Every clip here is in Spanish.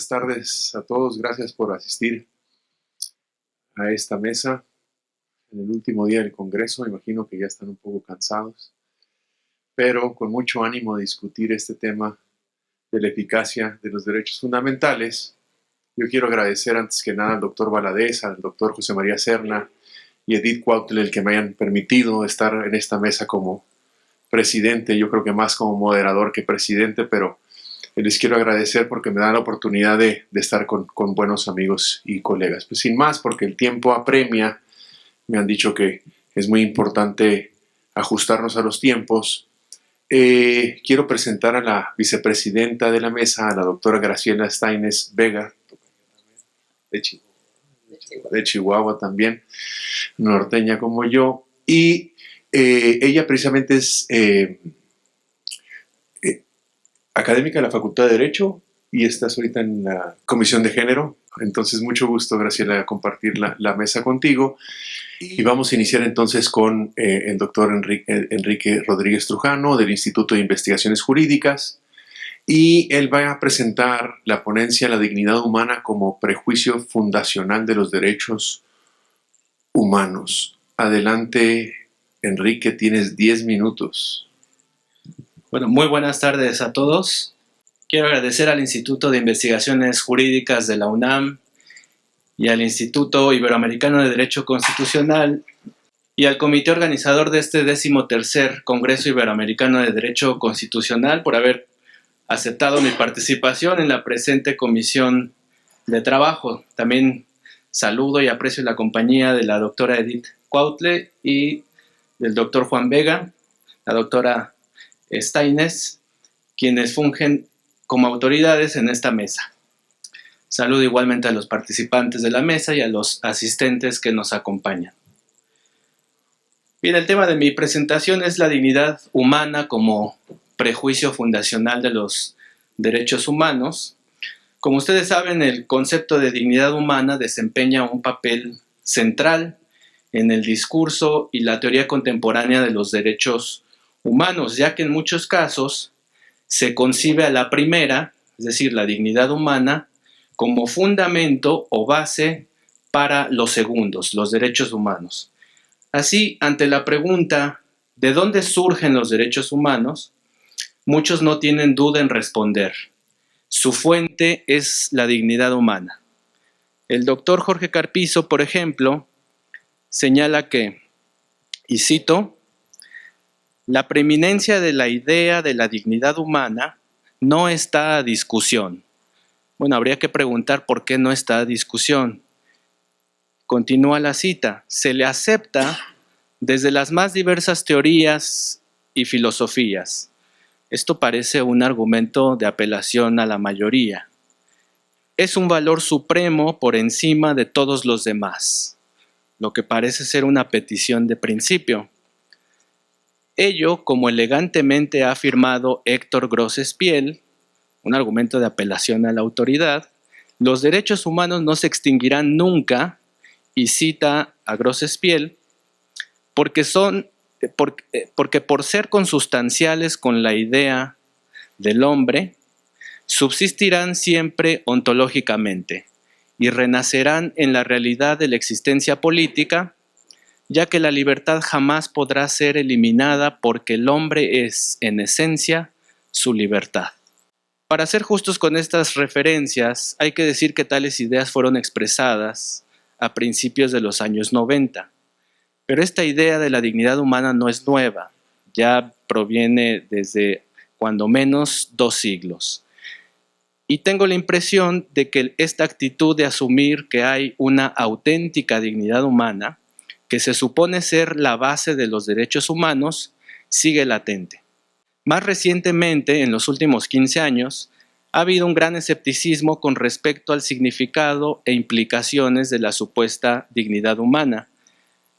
buenas tardes a todos. Gracias por asistir a esta mesa en el último día del Congreso. Imagino que ya están un poco cansados, pero con mucho ánimo de discutir este tema de la eficacia de los derechos fundamentales. Yo quiero agradecer antes que nada al doctor Valadez, al doctor José María Serna y Edith Cuautle el que me hayan permitido estar en esta mesa como presidente. Yo creo que más como moderador que presidente, pero les quiero agradecer porque me dan la oportunidad de estar con buenos amigos y colegas. Pues sin más, porque el tiempo apremia, me han dicho que es muy importante ajustarnos a los tiempos. Quiero presentar a la vicepresidenta de la mesa, a la doctora Graciela Staines Vega, de Chihuahua también, norteña como yo, y ella precisamente es académica de la Facultad de Derecho y estás ahorita en la Comisión de Género. Entonces, mucho gusto, Graciela, compartir la mesa contigo. Y vamos a iniciar entonces con el doctor Enrique Rodríguez Trujano del Instituto de Investigaciones Jurídicas, y él va a presentar la ponencia La dignidad humana como prejuicio fundacional de los derechos humanos. Adelante, Enrique, tienes 10 minutos. Bueno, muy buenas tardes a todos. Quiero agradecer al Instituto de Investigaciones Jurídicas de la UNAM y al Instituto Iberoamericano de Derecho Constitucional y al comité organizador de este 13º Congreso Iberoamericano de Derecho Constitucional por haber aceptado mi participación en la presente comisión de trabajo. También saludo y aprecio la compañía de la doctora Edith Cuautle y del doctor Juan Vega, la doctora Staines, quienes fungen como autoridades en esta mesa. Saludo igualmente a los participantes de la mesa y a los asistentes que nos acompañan. Bien, el tema de mi presentación es la dignidad humana como prejuicio fundacional de los derechos humanos. Como ustedes saben, el concepto de dignidad humana desempeña un papel central en el discurso y la teoría contemporánea de los derechos humanos, ya que en muchos casos se concibe a la primera, es decir, la dignidad humana, como fundamento o base para los segundos, los derechos humanos. Así, ante la pregunta ¿de dónde surgen los derechos humanos?, muchos no tienen duda en responder. Su fuente es la dignidad humana. El doctor Jorge Carpizo, por ejemplo, señala que, y cito, la preeminencia de la idea de la dignidad humana no está a discusión. Bueno, habría que preguntar por qué no está a discusión. Continúa la cita. Se le acepta desde las más diversas teorías y filosofías. Esto parece un argumento de apelación a la mayoría. Es un valor supremo por encima de todos los demás, lo que parece ser una petición de principio. Ello, como elegantemente ha afirmado Héctor Grosespiel, un argumento de apelación a la autoridad, los derechos humanos no se extinguirán nunca, y cita a Grosespiel, porque por ser consustanciales con la idea del hombre, subsistirán siempre ontológicamente y renacerán en la realidad de la existencia política, ya que la libertad jamás podrá ser eliminada porque el hombre es, en esencia, su libertad. Para ser justos con estas referencias, hay que decir que tales ideas fueron expresadas a principios de los años 90. Pero esta idea de la dignidad humana no es nueva, ya proviene desde cuando menos 2 siglos. Y tengo la impresión de que esta actitud de asumir que hay una auténtica dignidad humana, que se supone ser la base de los derechos humanos, sigue latente. Más recientemente, en los últimos 15 años, ha habido un gran escepticismo con respecto al significado e implicaciones de la supuesta dignidad humana.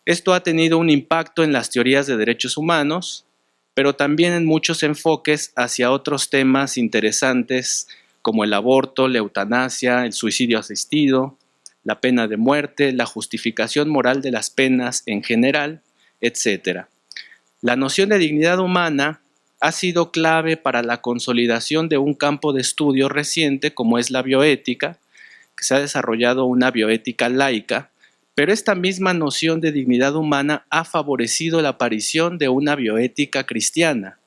Esto ha tenido un impacto en las teorías de derechos humanos, pero también en muchos enfoques hacia otros temas interesantes como el aborto, la eutanasia, el suicidio asistido, la pena de muerte, la justificación moral de las penas en general, etc. La noción de dignidad humana ha sido clave para la consolidación de un campo de estudio reciente como es la bioética, que se ha desarrollado una bioética laica, pero esta misma noción de dignidad humana ha favorecido la aparición de una bioética cristiana.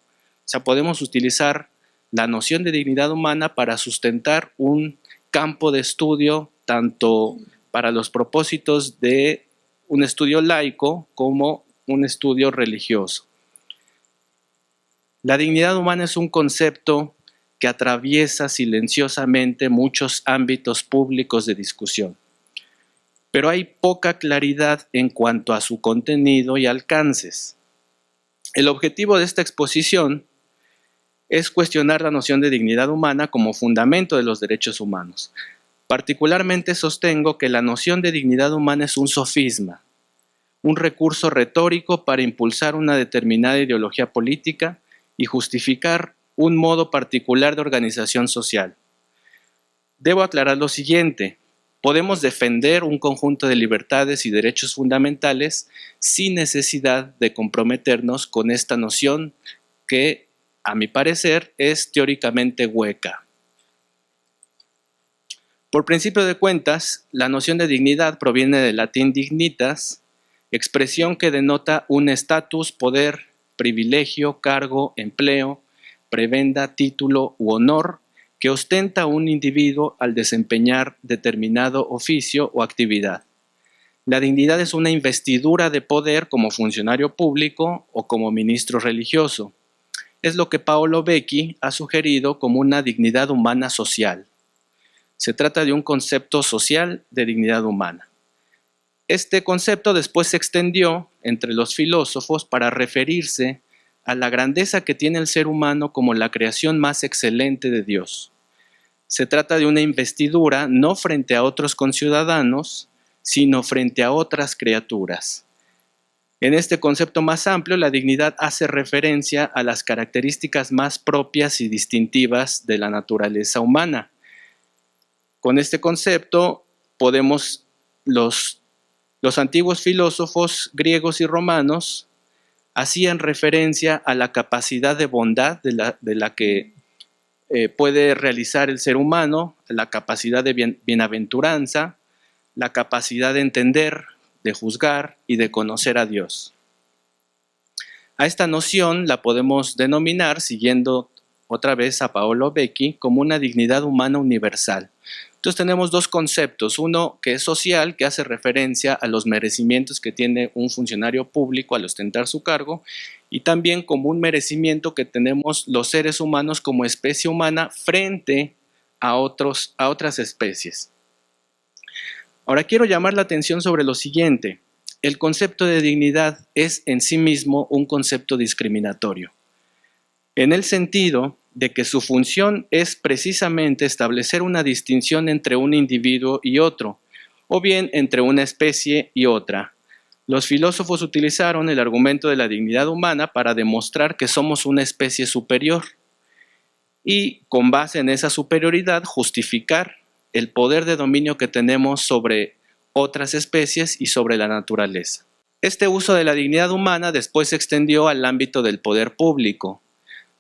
O sea, podemos utilizar la noción de dignidad humana para sustentar un campo de estudio tanto para los propósitos de un estudio laico como un estudio religioso. La dignidad humana es un concepto que atraviesa silenciosamente muchos ámbitos públicos de discusión, pero hay poca claridad en cuanto a su contenido y alcances. El objetivo de esta exposición es cuestionar la noción de dignidad humana como fundamento de los derechos humanos. Particularmente sostengo que la noción de dignidad humana es un sofisma, un recurso retórico para impulsar una determinada ideología política y justificar un modo particular de organización social. Debo aclarar lo siguiente: podemos defender un conjunto de libertades y derechos fundamentales sin necesidad de comprometernos con esta noción que, a mi parecer, es teóricamente hueca. Por principio de cuentas, la noción de dignidad proviene del latín dignitas, expresión que denota un estatus, poder, privilegio, cargo, empleo, prebenda, título u honor que ostenta un individuo al desempeñar determinado oficio o actividad. La dignidad es una investidura de poder como funcionario público o como ministro religioso. Es lo que Paolo Becchi ha sugerido como una dignidad humana social. Se trata de un concepto social de dignidad humana. Este concepto después se extendió entre los filósofos para referirse a la grandeza que tiene el ser humano como la creación más excelente de Dios. Se trata de una investidura no frente a otros conciudadanos, sino frente a otras criaturas. En este concepto más amplio, la dignidad hace referencia a las características más propias y distintivas de la naturaleza humana. Con este concepto los antiguos filósofos griegos y romanos hacían referencia a la capacidad de bondad de la que puede realizar el ser humano, la capacidad de bienaventuranza, la capacidad de entender, de juzgar y de conocer a Dios. A esta noción la podemos denominar, siguiendo otra vez a Paolo Becchi, como una dignidad humana universal. Entonces tenemos dos conceptos, uno que es social, que hace referencia a los merecimientos que tiene un funcionario público al ostentar su cargo, y también como un merecimiento que tenemos los seres humanos como especie humana frente a otras especies. Ahora quiero llamar la atención sobre lo siguiente: el concepto de dignidad es en sí mismo un concepto discriminatorio, en el sentido de que su función es precisamente establecer una distinción entre un individuo y otro, o bien entre una especie y otra. Los filósofos utilizaron el argumento de la dignidad humana para demostrar que somos una especie superior y, con base en esa superioridad, justificar el poder de dominio que tenemos sobre otras especies y sobre la naturaleza. Este uso de la dignidad humana después se extendió al ámbito del poder público.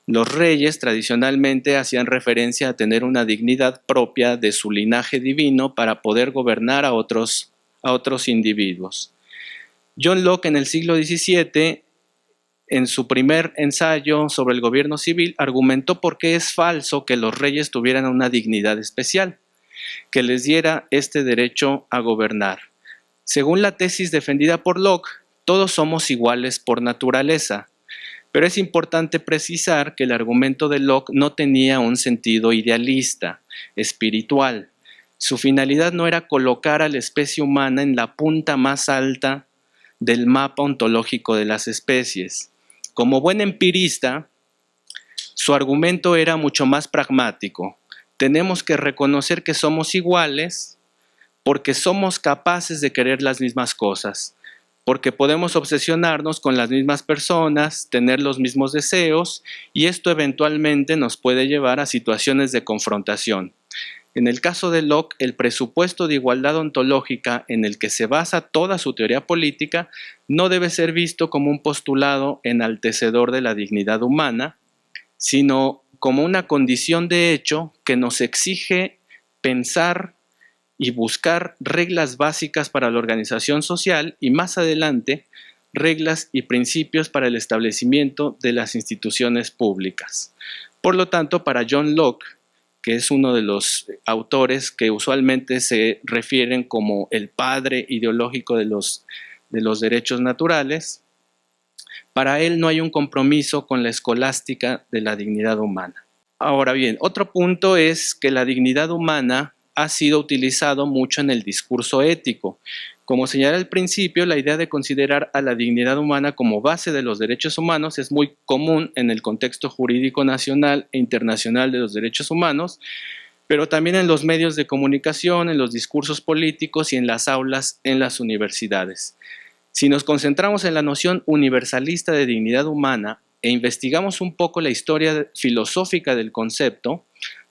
Los reyes tradicionalmente hacían referencia a tener una dignidad propia de su linaje divino para poder gobernar a otros individuos. John Locke en el siglo XVII, en su primer ensayo sobre el gobierno civil, argumentó por qué es falso que los reyes tuvieran una dignidad especial, que les diera este derecho a gobernar. Según la tesis defendida por Locke, todos somos iguales por naturaleza. Pero es importante precisar que el argumento de Locke no tenía un sentido idealista, espiritual. Su finalidad no era colocar a la especie humana en la punta más alta del mapa ontológico de las especies. Como buen empirista, su argumento era mucho más pragmático. Tenemos que reconocer que somos iguales porque somos capaces de querer las mismas cosas, porque podemos obsesionarnos con las mismas personas, tener los mismos deseos, y esto eventualmente nos puede llevar a situaciones de confrontación. En el caso de Locke, el presupuesto de igualdad ontológica en el que se basa toda su teoría política no debe ser visto como un postulado enaltecedor de la dignidad humana, sino como una condición de hecho que nos exige pensar y buscar reglas básicas para la organización social y más adelante reglas y principios para el establecimiento de las instituciones públicas. Por lo tanto, para John Locke, que es uno de los autores que usualmente se refieren como el padre ideológico de los derechos naturales, para él no hay un compromiso con la escolástica de la dignidad humana. Ahora bien, otro punto es que la dignidad humana ha sido utilizado mucho en el discurso ético. Como señalé al principio, la idea de considerar a la dignidad humana como base de los derechos humanos es muy común en el contexto jurídico nacional e internacional de los derechos humanos, pero también en los medios de comunicación, en los discursos políticos y en las aulas en las universidades. Si nos concentramos en la noción universalista de dignidad humana e investigamos un poco la historia filosófica del concepto,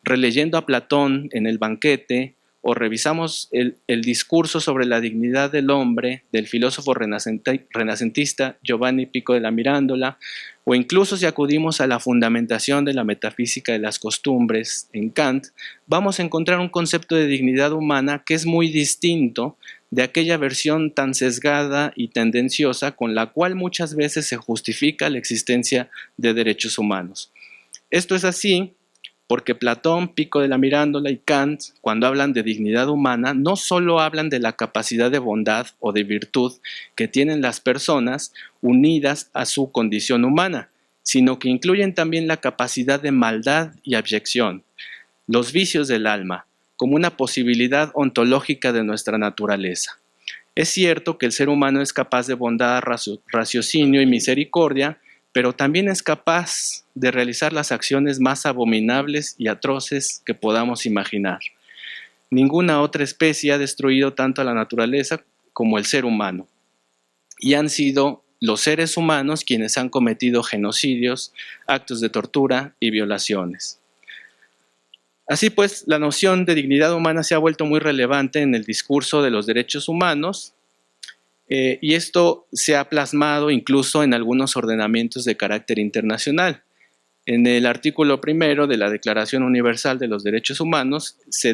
releyendo a Platón en el Banquete, o revisamos el discurso sobre la dignidad del hombre del filósofo renacentista Giovanni Pico della Mirandola, o incluso si acudimos a la fundamentación de la metafísica de las costumbres en Kant, vamos a encontrar un concepto de dignidad humana que es muy distinto de aquella versión tan sesgada y tendenciosa con la cual muchas veces se justifica la existencia de derechos humanos. Esto es así porque Platón, Pico della Mirandola y Kant, cuando hablan de dignidad humana, no solo hablan de la capacidad de bondad o de virtud que tienen las personas unidas a su condición humana, sino que incluyen también la capacidad de maldad y abyección, los vicios del alma, como una posibilidad ontológica de nuestra naturaleza. Es cierto que el ser humano es capaz de bondad, raciocinio y misericordia, pero también es capaz de realizar las acciones más abominables y atroces que podamos imaginar. Ninguna otra especie ha destruido tanto a la naturaleza como el ser humano. Y han sido los seres humanos quienes han cometido genocidios, actos de tortura y violaciones. Así pues, la noción de dignidad humana se ha vuelto muy relevante en el discurso de los derechos humanos, y esto se ha plasmado incluso en algunos ordenamientos de carácter internacional. En el artículo 1 de la Declaración Universal de los Derechos Humanos se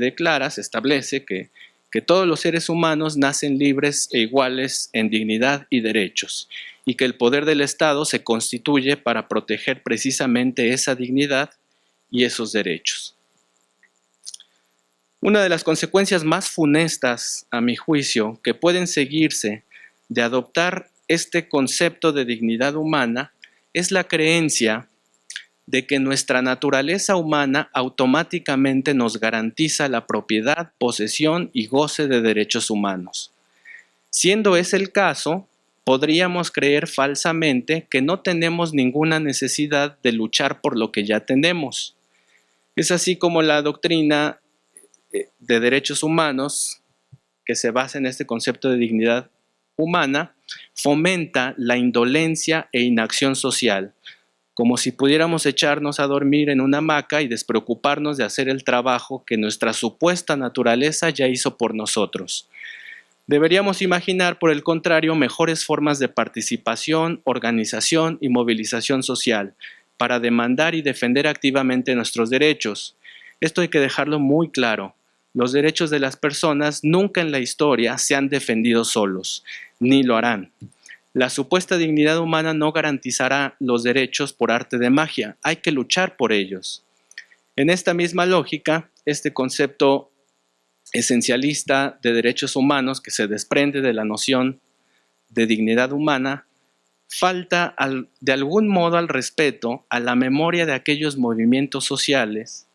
establece que todos los seres humanos nacen libres e iguales en dignidad y derechos, y que el poder del Estado se constituye para proteger precisamente esa dignidad y esos derechos. Una de las consecuencias más funestas, a mi juicio, que pueden seguirse de adoptar este concepto de dignidad humana es la creencia de que nuestra naturaleza humana automáticamente nos garantiza la propiedad, posesión y goce de derechos humanos. Siendo ese el caso, podríamos creer falsamente que no tenemos ninguna necesidad de luchar por lo que ya tenemos. Es así como la doctrina de derechos humanos, que se basa en este concepto de dignidad humana, fomenta la indolencia e inacción social, como si pudiéramos echarnos a dormir en una hamaca y despreocuparnos de hacer el trabajo que nuestra supuesta naturaleza ya hizo por nosotros. Deberíamos imaginar, por el contrario, mejores formas de participación, organización y movilización social para demandar y defender activamente nuestros derechos. Esto hay que dejarlo muy claro. Los derechos de las personas nunca en la historia se han defendido solos, ni lo harán. La supuesta dignidad humana no garantizará los derechos por arte de magia, hay que luchar por ellos. En esta misma lógica, este concepto esencialista de derechos humanos que se desprende de la noción de dignidad humana, falta de algún modo al respeto a la memoria de aquellos movimientos sociales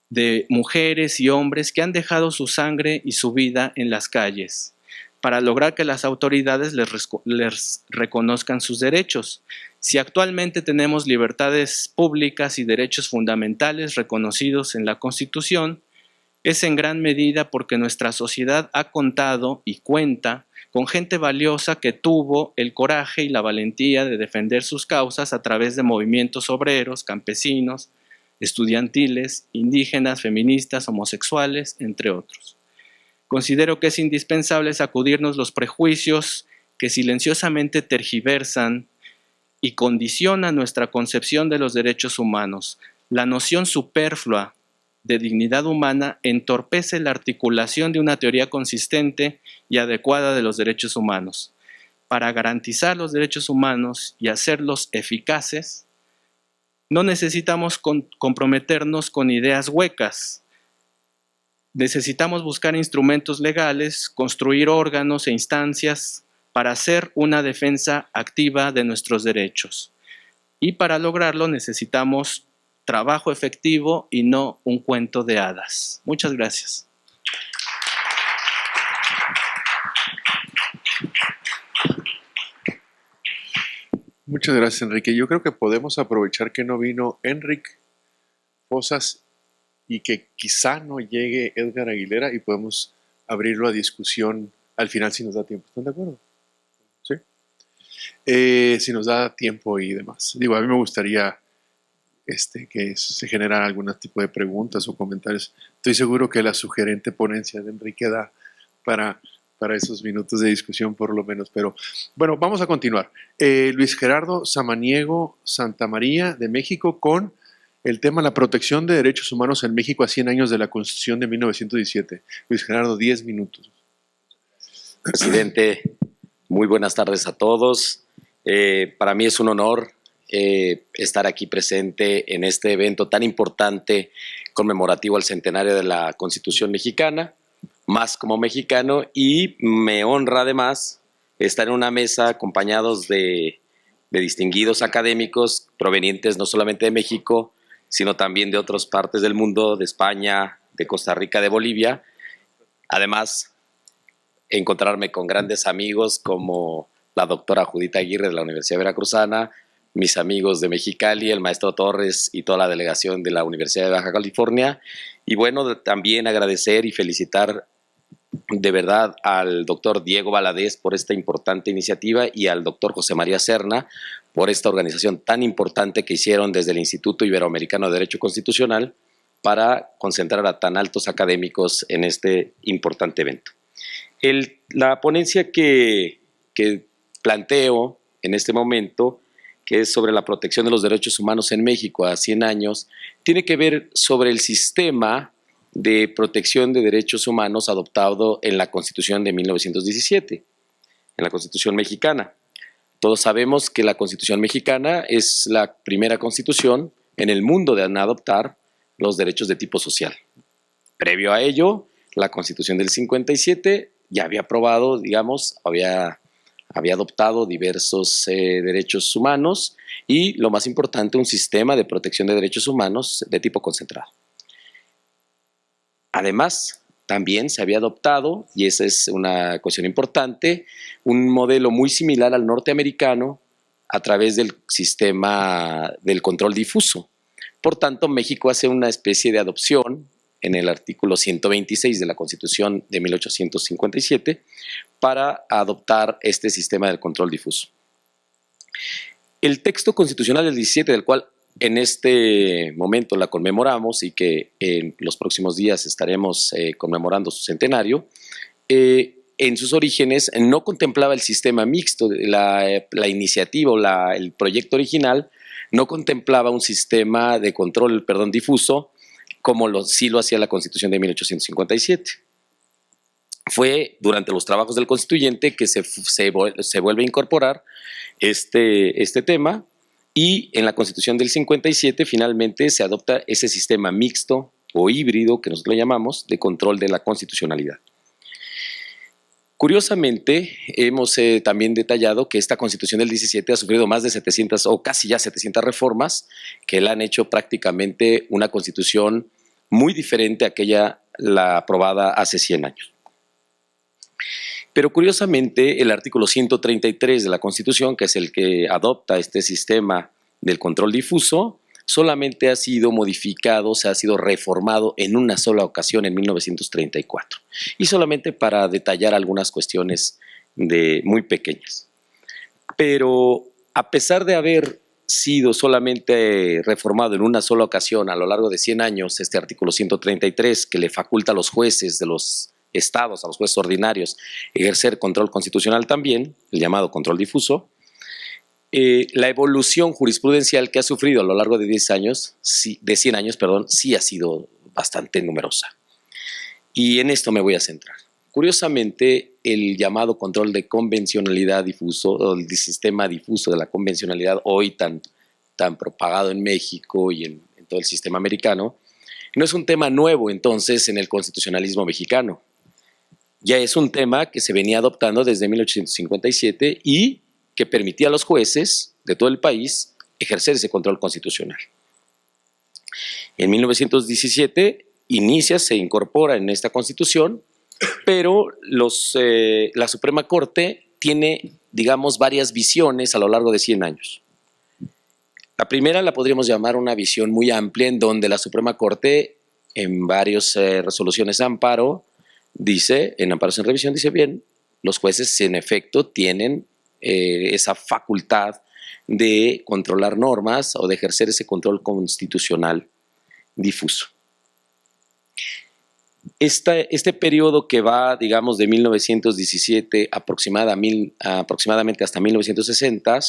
de mujeres y hombres que han dejado su sangre y su vida en las calles para lograr que las autoridades les reconozcan sus derechos. Si actualmente tenemos libertades públicas y derechos fundamentales reconocidos en la Constitución, es en gran medida porque nuestra sociedad ha contado y cuenta con gente valiosa que tuvo el coraje y la valentía de defender sus causas a través de movimientos obreros, campesinos, estudiantiles, indígenas, feministas, homosexuales, entre otros. Considero que es indispensable sacudirnos los prejuicios que silenciosamente tergiversan y condiciona nuestra concepción de los derechos humanos. La noción superflua de dignidad humana entorpece la articulación de una teoría consistente y adecuada de los derechos humanos. Para garantizar los derechos humanos y hacerlos eficaces, no necesitamos comprometernos con ideas huecas. Necesitamos buscar instrumentos legales, construir órganos e instancias para hacer una defensa activa de nuestros derechos. Y para lograrlo necesitamos trabajo efectivo y no un cuento de hadas. Muchas gracias. Muchas gracias, Enrique. Yo creo que podemos aprovechar que no vino Enrique Fosas y que quizá no llegue Edgar Aguilera y podemos abrirlo a discusión al final si nos da tiempo. ¿Están de acuerdo? ¿Sí? Si nos da tiempo y demás. Digo, a mí me gustaría que se generara algún tipo de preguntas o comentarios. Estoy seguro que la sugerente ponencia de Enrique da para esos minutos de discusión por lo menos. Pero bueno, vamos a continuar. Luis Gerardo Samaniego Santamaría de México con el tema la protección de derechos humanos en México a 100 años de la Constitución de 1917. Luis Gerardo, 10 minutos. Presidente, muy buenas tardes a todos. Para mí es un honor estar aquí presente en este evento tan importante conmemorativo al centenario de la Constitución mexicana, más como mexicano, y me honra además estar en una mesa acompañados de distinguidos académicos provenientes no solamente de México, sino también de otras partes del mundo, de España, de Costa Rica, de Bolivia. Además, encontrarme con grandes amigos como la doctora Judith Aguirre de la Universidad Veracruzana, mis amigos de Mexicali, el maestro Torres y toda la delegación de la Universidad de Baja California. Y bueno, también agradecer y felicitar de verdad al doctor Diego Valadez por esta importante iniciativa y al doctor José María Serna por esta organización tan importante que hicieron desde el Instituto Iberoamericano de Derecho Constitucional para concentrar a tan altos académicos en este importante evento. La ponencia que planteo en este momento, que es sobre la protección de los derechos humanos en México a 100 años, tiene que ver sobre el sistema de protección de derechos humanos adoptado en la Constitución de 1917, en la Constitución mexicana. Todos sabemos que la Constitución mexicana es la primera constitución en el mundo de adoptar los derechos de tipo social. Previo a ello, la Constitución del 57 ya había aprobado, digamos, había adoptado diversos derechos humanos y, lo más importante, un sistema de protección de derechos humanos de tipo concentrado. Además, también se había adoptado, y esa es una cuestión importante, un modelo muy similar al norteamericano a través del sistema del control difuso. Por tanto, México hace una especie de adopción en el artículo 126 de la Constitución de 1857 para adoptar este sistema del control difuso. El texto constitucional del 17, del cual en este momento la conmemoramos y que en los próximos días estaremos conmemorando su centenario, en sus orígenes no contemplaba el sistema mixto. La iniciativa o el proyecto original no contemplaba un sistema de control, difuso, como sí lo hacía la Constitución de 1857. Fue durante los trabajos del constituyente que se vuelve a incorporar este tema, y en la Constitución del 57 finalmente se adopta ese sistema mixto o híbrido, que nosotros lo llamamos, de control de la constitucionalidad. Curiosamente, hemos también detallado que esta Constitución del 17 ha sufrido más de 700 o casi ya 700 reformas que la han hecho prácticamente una Constitución muy diferente a aquella la aprobada hace 100 años. Pero curiosamente, el artículo 133 de la Constitución, que es el que adopta este sistema del control difuso, solamente ha sido modificado, ha sido reformado en una sola ocasión en 1934. Y solamente para detallar algunas cuestiones muy pequeñas. Pero a pesar de haber sido solamente reformado en una sola ocasión a lo largo de 100 años, este artículo 133, que le faculta a los jueces de los estados, a los jueces ordinarios, ejercer control constitucional también, el llamado control difuso, la evolución jurisprudencial que ha sufrido a lo largo de 100 años, sí ha sido bastante numerosa. Y en esto me voy a centrar. Curiosamente, el llamado control de convencionalidad difuso, o el sistema difuso de la convencionalidad, hoy tan propagado en México y en todo el sistema americano, no es un tema nuevo entonces en el constitucionalismo mexicano. Ya es un tema que se venía adoptando desde 1857 y que permitía a los jueces de todo el país ejercer ese control constitucional. En 1917 se incorpora en esta Constitución, pero la Suprema Corte tiene, digamos, varias visiones a lo largo de 100 años. La primera la podríamos llamar una visión muy amplia, en donde la Suprema Corte, en varias resoluciones de amparo, en amparos en revisión, dice bien, los jueces en efecto tienen esa facultad de controlar normas o de ejercer ese control constitucional difuso. Este periodo que va, digamos, de 1917 aproximadamente hasta 1960,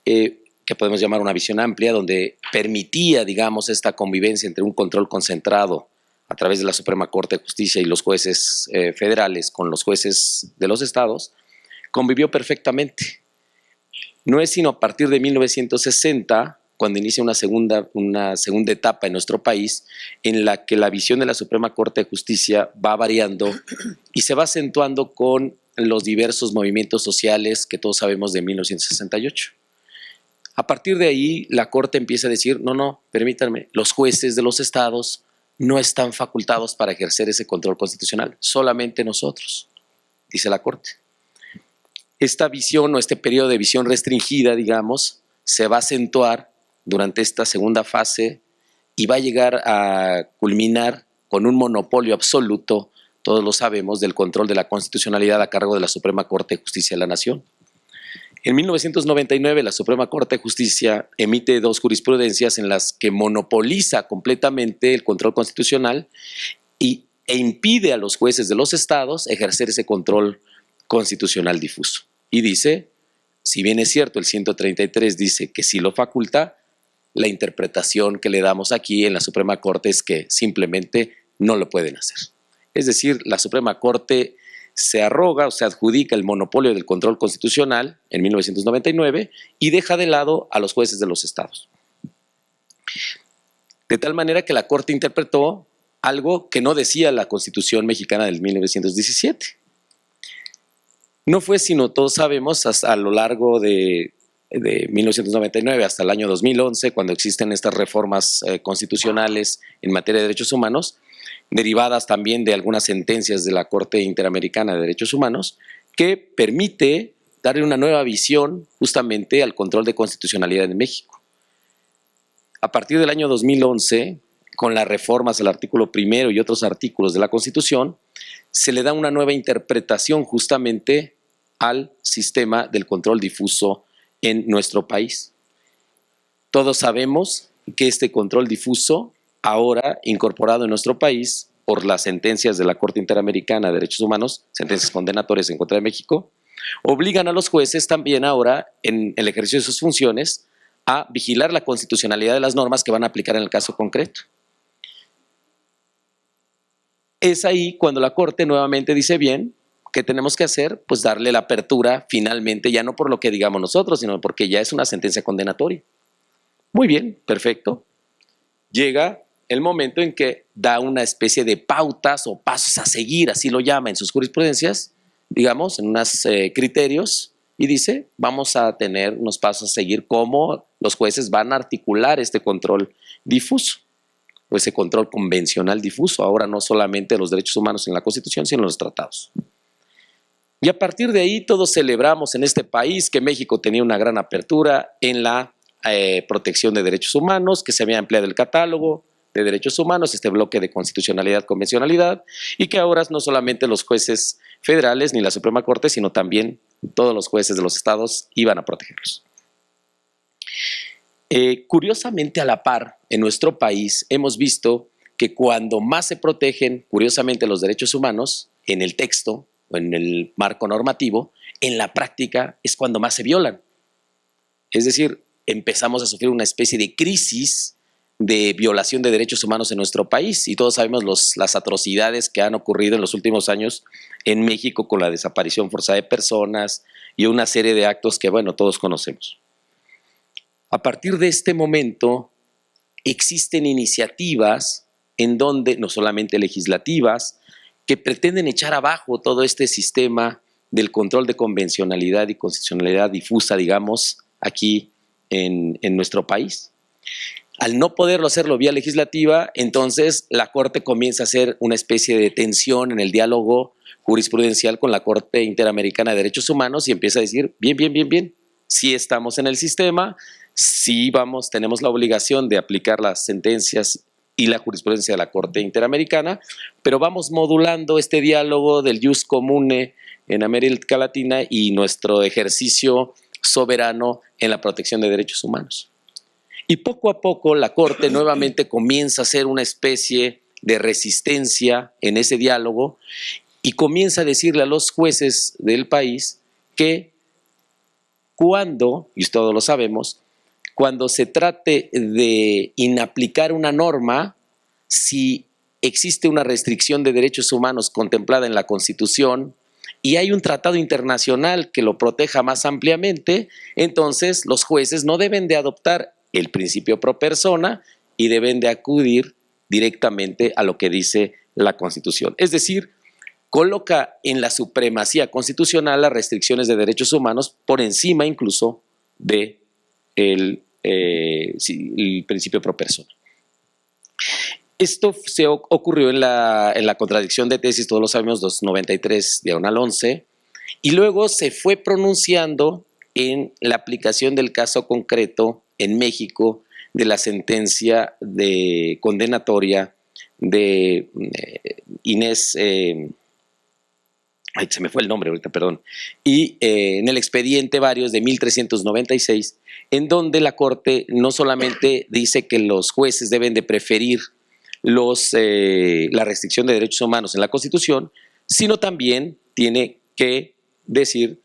que podemos llamar una visión amplia, donde permitía, digamos, esta convivencia entre un control concentrado a través de la Suprema Corte de Justicia y los jueces federales con los jueces de los estados, convivió perfectamente. No es sino a partir de 1960, cuando inicia una segunda etapa en nuestro país, en la que la visión de la Suprema Corte de Justicia va variando y se va acentuando con los diversos movimientos sociales que todos sabemos de 1968. A partir de ahí, la Corte empieza a decir, no, permítanme, los jueces de los estados no están facultados para ejercer ese control constitucional, solamente nosotros, dice la Corte. Esta visión o este periodo de visión restringida, digamos, se va a acentuar durante esta segunda fase y va a llegar a culminar con un monopolio absoluto, todos lo sabemos, del control de la constitucionalidad a cargo de la Suprema Corte de Justicia de la Nación. En 1999, la Suprema Corte de Justicia emite 2 jurisprudencias en las que monopoliza completamente el control constitucional e impide a los jueces de los estados ejercer ese control constitucional difuso. Y dice, si bien es cierto, el 133 dice que sí lo faculta, la interpretación que le damos aquí en la Suprema Corte es que simplemente no lo pueden hacer. Es decir, la Suprema Corte se arroga o se adjudica el monopolio del control constitucional en 1999 y deja de lado a los jueces de los estados. De tal manera que la Corte interpretó algo que no decía la Constitución mexicana del 1917. No fue sino, todos sabemos, hasta a lo largo de 1999 hasta el año 2011, cuando existen estas reformas constitucionales en materia de derechos humanos, derivadas también de algunas sentencias de la Corte Interamericana de Derechos Humanos, que permite darle una nueva visión justamente al control de constitucionalidad en México. A partir del año 2011, con las reformas al artículo 1 y otros artículos de la Constitución, se le da una nueva interpretación justamente al sistema del control difuso en nuestro país. Todos sabemos que este control difuso, ahora incorporado en nuestro país por las sentencias de la Corte Interamericana de Derechos Humanos, sentencias condenatorias en contra de México, obligan a los jueces también ahora, en el ejercicio de sus funciones, a vigilar la constitucionalidad de las normas que van a aplicar en el caso concreto. Es ahí cuando la Corte nuevamente dice bien, ¿qué tenemos que hacer? Pues darle la apertura finalmente, ya no por lo que digamos nosotros, sino porque ya es una sentencia condenatoria. Muy bien, perfecto. Llega el momento en que da una especie de pautas o pasos a seguir, así lo llama en sus jurisprudencias, digamos, en unos criterios, y dice, vamos a tener unos pasos a seguir, cómo los jueces van a articular este control difuso, o ese control convencional difuso, ahora no solamente de los derechos humanos en la Constitución, sino en los tratados. Y a partir de ahí todos celebramos en este país que México tenía una gran apertura en la protección de derechos humanos, que se había ampliado el catálogo de derechos humanos, este bloque de constitucionalidad, convencionalidad, y que ahora no solamente los jueces federales ni la Suprema Corte, sino también todos los jueces de los estados iban a protegerlos. Curiosamente, a la par, en nuestro país hemos visto que cuando más se protegen, curiosamente, los derechos humanos, en el texto o en el marco normativo, en la práctica es cuando más se violan. Es decir, empezamos a sufrir una especie de crisis de violación de derechos humanos en nuestro país, y todos sabemos las atrocidades que han ocurrido en los últimos años en México con la desaparición forzada de personas y una serie de actos que, bueno, todos conocemos. A partir de este momento existen iniciativas en donde, no solamente legislativas, que pretenden echar abajo todo este sistema del control de convencionalidad y constitucionalidad difusa, digamos, aquí en nuestro país. Al no poderlo hacerlo vía legislativa, entonces la Corte comienza a hacer una especie de tensión en el diálogo jurisprudencial con la Corte Interamericana de Derechos Humanos y empieza a decir, bien, sí estamos en el sistema, sí tenemos la obligación de aplicar las sentencias y la jurisprudencia de la Corte Interamericana, pero vamos modulando este diálogo del jus comune en América Latina y nuestro ejercicio soberano en la protección de derechos humanos. Y poco a poco la Corte nuevamente comienza a hacer una especie de resistencia en ese diálogo y comienza a decirle a los jueces del país que cuando, y todos lo sabemos, cuando se trate de inaplicar una norma, si existe una restricción de derechos humanos contemplada en la Constitución y hay un tratado internacional que lo proteja más ampliamente, entonces los jueces no deben de adoptar el principio pro persona y deben de acudir directamente a lo que dice la Constitución. Es decir, coloca en la supremacía constitucional las restricciones de derechos humanos por encima incluso del principio pro persona. Esto se ocurrió en la contradicción de tesis, todos lo sabemos, 293/11, y luego se fue pronunciando en la aplicación del caso concreto en México de la sentencia de condenatoria de Inés, se me fue el nombre ahorita, perdón, y en el expediente varios de 1396, en donde la Corte no solamente dice que los jueces deben de preferir la restricción de derechos humanos en la Constitución, sino también tiene que decir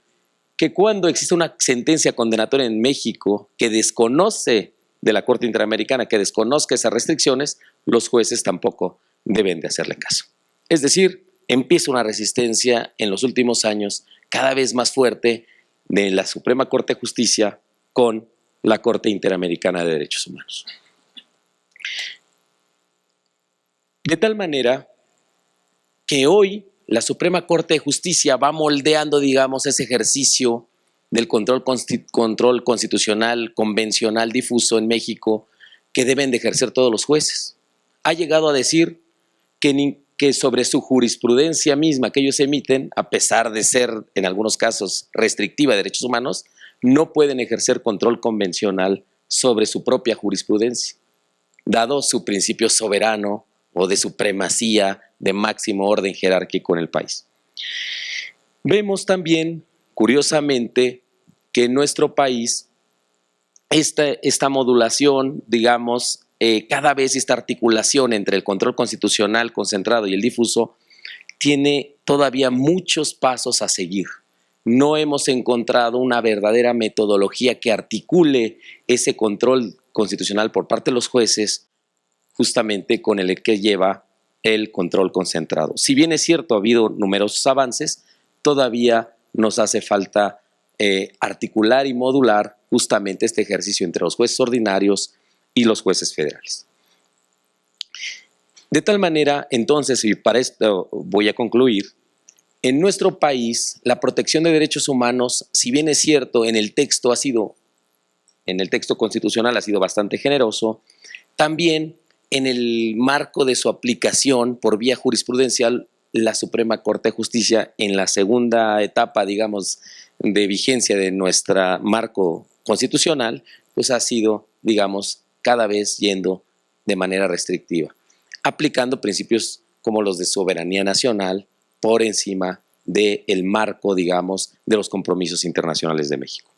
que cuando existe una sentencia condenatoria en México que desconoce de la Corte Interamericana, que desconozca esas restricciones, los jueces tampoco deben de hacerle caso. Es decir, empieza una resistencia en los últimos años cada vez más fuerte de la Suprema Corte de Justicia con la Corte Interamericana de Derechos Humanos. De tal manera que hoy la Suprema Corte de Justicia va moldeando, digamos, ese ejercicio del control constitucional, convencional, difuso en México, que deben de ejercer todos los jueces. Ha llegado a decir que sobre su jurisprudencia misma que ellos emiten, a pesar de ser en algunos casos restrictiva de derechos humanos, no pueden ejercer control convencional sobre su propia jurisprudencia, dado su principio soberano o de supremacía de máximo orden jerárquico en el país. Vemos también, curiosamente, que en nuestro país esta modulación, digamos, cada vez esta articulación entre el control constitucional concentrado y el difuso tiene todavía muchos pasos a seguir. No hemos encontrado una verdadera metodología que articule ese control constitucional por parte de los jueces justamente con el que lleva el control concentrado. Si bien es cierto, ha habido numerosos avances, todavía nos hace falta articular y modular justamente este ejercicio entre los jueces ordinarios y los jueces federales. De tal manera, entonces, y para esto voy a concluir, en nuestro país la protección de derechos humanos, si bien es cierto, en el texto constitucional ha sido bastante generoso, también en el marco de su aplicación por vía jurisprudencial, la Suprema Corte de Justicia, en la segunda etapa, digamos, de vigencia de nuestro marco constitucional, pues ha sido, digamos, cada vez yendo de manera restrictiva, aplicando principios como los de soberanía nacional por encima del marco, digamos, de los compromisos internacionales de México.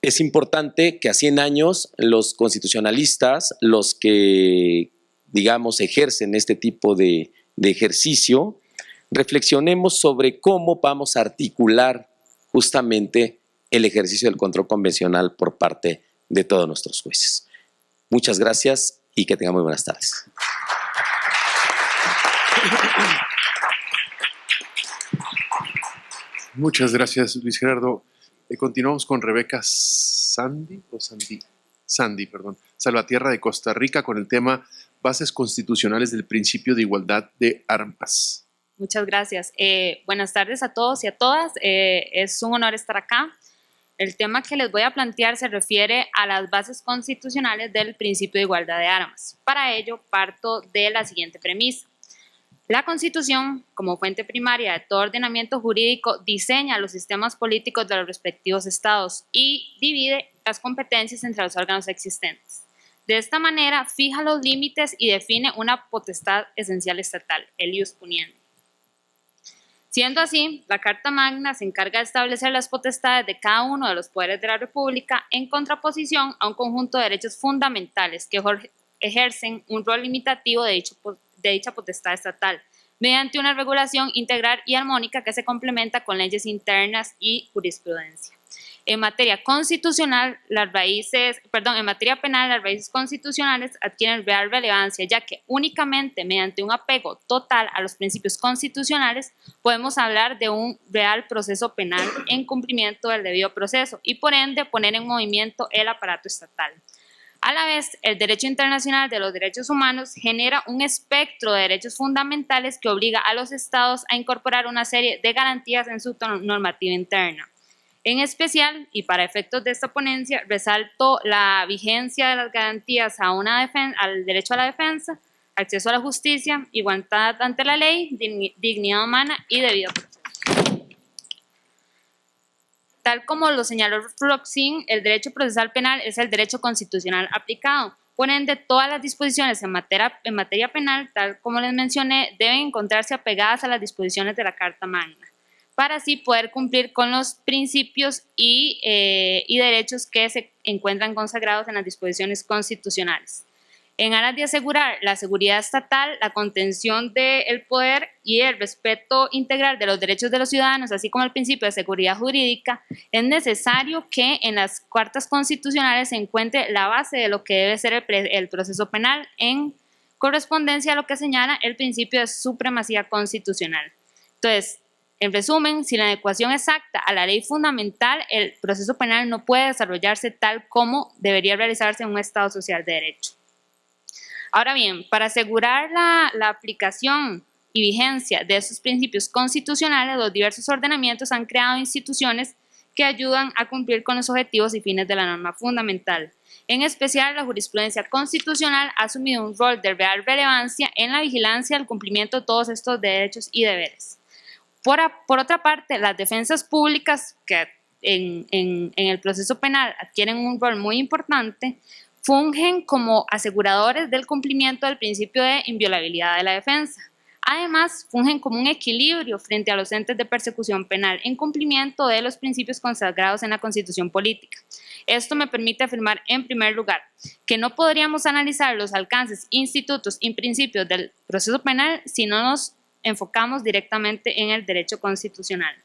Es importante que a 100 años los constitucionalistas, los que, digamos, ejercen este tipo de ejercicio, reflexionemos sobre cómo vamos a articular justamente el ejercicio del control convencional por parte de todos nuestros jueces. Muchas gracias y que tengan muy buenas tardes. Muchas gracias, Luis Gerardo. Continuamos con Rebeca Sandy, Salvatierra de Costa Rica, con el tema Bases constitucionales del principio de igualdad de armas. Muchas gracias. Buenas tardes a todos y a todas. Es un honor estar acá. El tema que les voy a plantear se refiere a las bases constitucionales del principio de igualdad de armas. Para ello, parto de la siguiente premisa. La Constitución, como fuente primaria de todo ordenamiento jurídico, diseña los sistemas políticos de los respectivos estados y divide las competencias entre los órganos existentes. De esta manera, fija los límites y define una potestad esencial estatal, el ius puniendi. Siendo así, la Carta Magna se encarga de establecer las potestades de cada uno de los poderes de la República en contraposición a un conjunto de derechos fundamentales que ejercen un rol limitativo de dicha potestad estatal, mediante una regulación integral y armónica que se complementa con leyes internas y jurisprudencia. En materia penal, las raíces constitucionales adquieren real relevancia, ya que únicamente mediante un apego total a los principios constitucionales podemos hablar de un real proceso penal en cumplimiento del debido proceso y por ende poner en movimiento el aparato estatal. A la vez, el derecho internacional de los derechos humanos genera un espectro de derechos fundamentales que obliga a los estados a incorporar una serie de garantías en su normativa interna. En especial, y para efectos de esta ponencia, resalto la vigencia de las garantías al derecho a la defensa, acceso a la justicia, igualdad ante la ley, dignidad humana y debido proceso. Tal como lo señaló Floxin, el derecho procesal penal es el derecho constitucional aplicado. Por ende, todas las disposiciones en materia penal, tal como les mencioné, deben encontrarse apegadas a las disposiciones de la Carta Magna, para así poder cumplir con los principios y derechos que se encuentran consagrados en las disposiciones constitucionales. En aras de asegurar la seguridad estatal, la contención del poder y el respeto integral de los derechos de los ciudadanos, así como el principio de seguridad jurídica, es necesario que en las cartas constitucionales se encuentre la base de lo que debe ser el proceso penal en correspondencia a lo que señala el principio de supremacía constitucional. Entonces, en resumen, sin la adecuación exacta a la ley fundamental, el proceso penal no puede desarrollarse tal como debería realizarse en un Estado social de derecho. Ahora bien, para asegurar la aplicación y vigencia de esos principios constitucionales, los diversos ordenamientos han creado instituciones que ayudan a cumplir con los objetivos y fines de la norma fundamental. En especial, la jurisprudencia constitucional ha asumido un rol de real relevancia en la vigilancia del cumplimiento de todos estos derechos y deberes. Por otra parte, las defensas públicas, que en el proceso penal adquieren un rol muy importante, fungen como aseguradores del cumplimiento del principio de inviolabilidad de la defensa. Además, fungen como un equilibrio frente a los entes de persecución penal en cumplimiento de los principios consagrados en la Constitución política. Esto me permite afirmar, en primer lugar, que no podríamos analizar los alcances, institutos y principios del proceso penal si no nos enfocamos directamente en el derecho constitucional.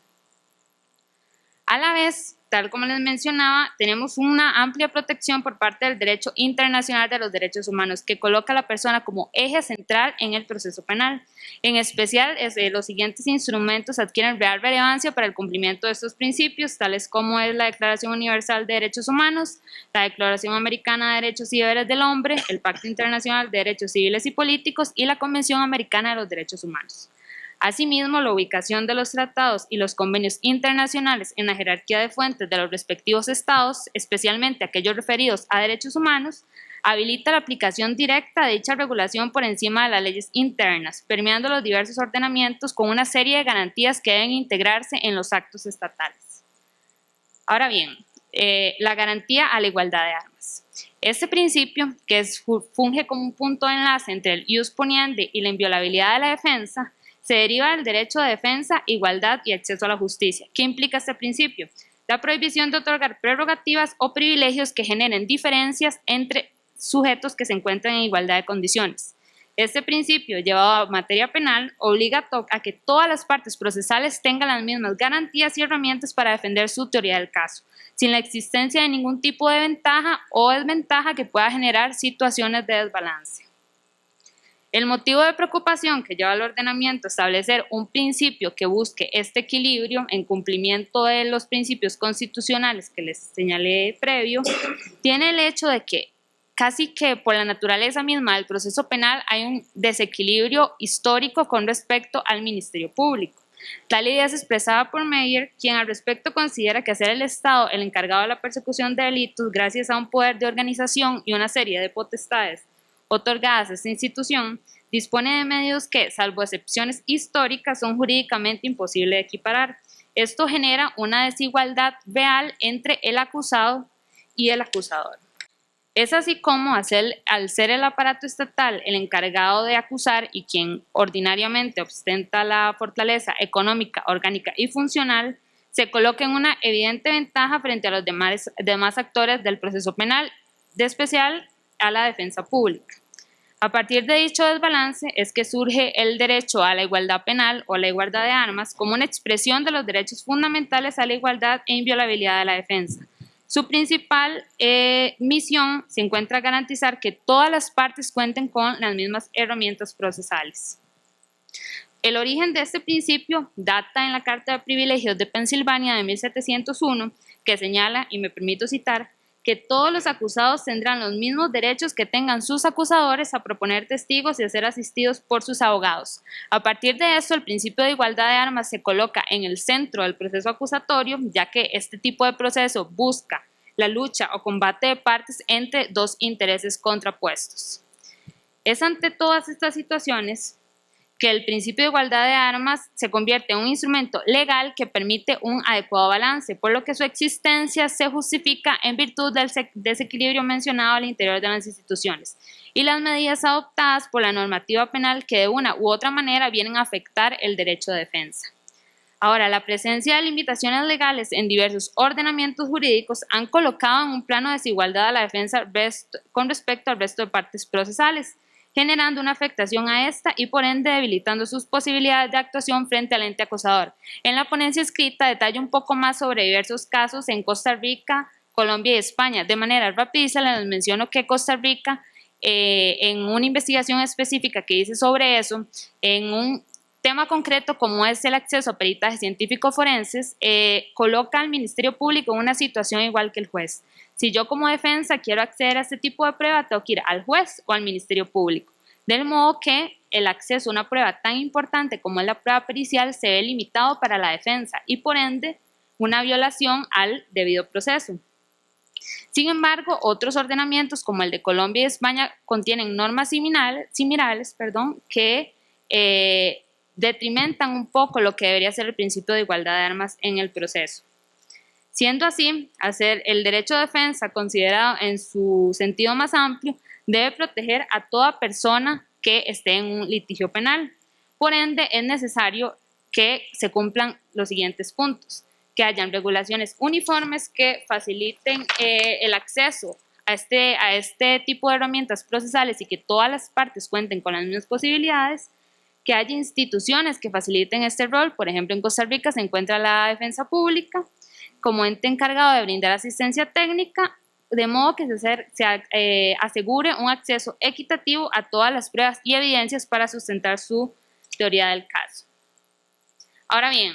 A la vez, tal como les mencionaba, tenemos una amplia protección por parte del derecho internacional de los derechos humanos que coloca a la persona como eje central en el proceso penal. En especial, los siguientes instrumentos adquieren real relevancia para el cumplimiento de estos principios, tales como es la Declaración Universal de Derechos Humanos, la Declaración Americana de Derechos y Deberes del Hombre, el Pacto Internacional de Derechos Civiles y Políticos y la Convención Americana de los Derechos Humanos. Asimismo, la ubicación de los tratados y los convenios internacionales en la jerarquía de fuentes de los respectivos estados, especialmente aquellos referidos a derechos humanos, habilita la aplicación directa de dicha regulación por encima de las leyes internas, permeando los diversos ordenamientos con una serie de garantías que deben integrarse en los actos estatales. Ahora bien, la garantía a la igualdad de armas. Este principio, que funge como un punto de enlace entre el ius puniendi y la inviolabilidad de la defensa, se deriva del derecho de defensa, igualdad y acceso a la justicia. ¿Qué implica este principio? La prohibición de otorgar prerrogativas o privilegios que generen diferencias entre sujetos que se encuentran en igualdad de condiciones. Este principio, llevado a materia penal, obliga a que todas las partes procesales tengan las mismas garantías y herramientas para defender su teoría del caso, sin la existencia de ningún tipo de ventaja o desventaja que pueda generar situaciones de desbalance. El motivo de preocupación que lleva al ordenamiento a establecer un principio que busque este equilibrio en cumplimiento de los principios constitucionales que les señalé previo, tiene el hecho de que casi que por la naturaleza misma del proceso penal hay un desequilibrio histórico con respecto al Ministerio Público. Tal idea es expresada por Meyer, quien al respecto considera que ser el Estado el encargado de la persecución de delitos gracias a un poder de organización y una serie de potestades otorgadas a esta institución, dispone de medios que, salvo excepciones históricas, son jurídicamente imposibles de equiparar. Esto genera una desigualdad real entre el acusado y el acusador. Es así como, al ser el aparato estatal el encargado de acusar y quien ordinariamente ostenta la fortaleza económica, orgánica y funcional, se coloca en una evidente ventaja frente a los demás actores del proceso penal, de especial a la defensa pública. A partir de dicho desbalance es que surge el derecho a la igualdad penal o la igualdad de armas como una expresión de los derechos fundamentales a la igualdad e inviolabilidad de la defensa. Su principal misión se encuentra garantizar que todas las partes cuenten con las mismas herramientas procesales. El origen de este principio data en la Carta de Privilegios de Pensilvania de 1701, que señala, y me permito citar, que todos los acusados tendrán los mismos derechos que tengan sus acusadores a proponer testigos y a ser asistidos por sus abogados. A partir de esto, el principio de igualdad de armas se coloca en el centro del proceso acusatorio, ya que este tipo de proceso busca la lucha o combate de partes entre dos intereses contrapuestos. Es ante todas estas situaciones que el principio de igualdad de armas se convierte en un instrumento legal que permite un adecuado balance, por lo que su existencia se justifica en virtud del desequilibrio mencionado al interior de las instituciones y las medidas adoptadas por la normativa penal que de una u otra manera vienen a afectar el derecho de defensa. Ahora, la presencia de limitaciones legales en diversos ordenamientos jurídicos han colocado en un plano de desigualdad a la defensa con respecto al resto de partes procesales, generando una afectación a esta y por ende debilitando sus posibilidades de actuación frente al ente acusador. En la ponencia escrita detalle un poco más sobre diversos casos en Costa Rica, Colombia y España. De manera rapidísima les menciono que Costa Rica, en una investigación específica que hice sobre eso, en un tema concreto como es el acceso a peritajes científicos forenses, coloca al Ministerio Público en una situación igual que el juez. Si yo como defensa quiero acceder a este tipo de prueba, tengo que ir al juez o al Ministerio Público. Del modo que el acceso a una prueba tan importante como es la prueba pericial se ve limitado para la defensa y por ende una violación al debido proceso. Sin embargo, otros ordenamientos como el de Colombia y España contienen normas similares que detrimentan un poco lo que debería ser el principio de igualdad de armas en el proceso. Siendo así, el derecho de defensa, considerado en su sentido más amplio, debe proteger a toda persona que esté en un litigio penal. Por ende, es necesario que se cumplan los siguientes puntos: que hayan regulaciones uniformes que faciliten el acceso a este tipo de herramientas procesales y que todas las partes cuenten con las mismas posibilidades, que haya instituciones que faciliten este rol. Por ejemplo, en Costa Rica se encuentra la Defensa Pública como ente encargado de brindar asistencia técnica, de modo que se asegure un acceso equitativo a todas las pruebas y evidencias para sustentar su teoría del caso. Ahora bien,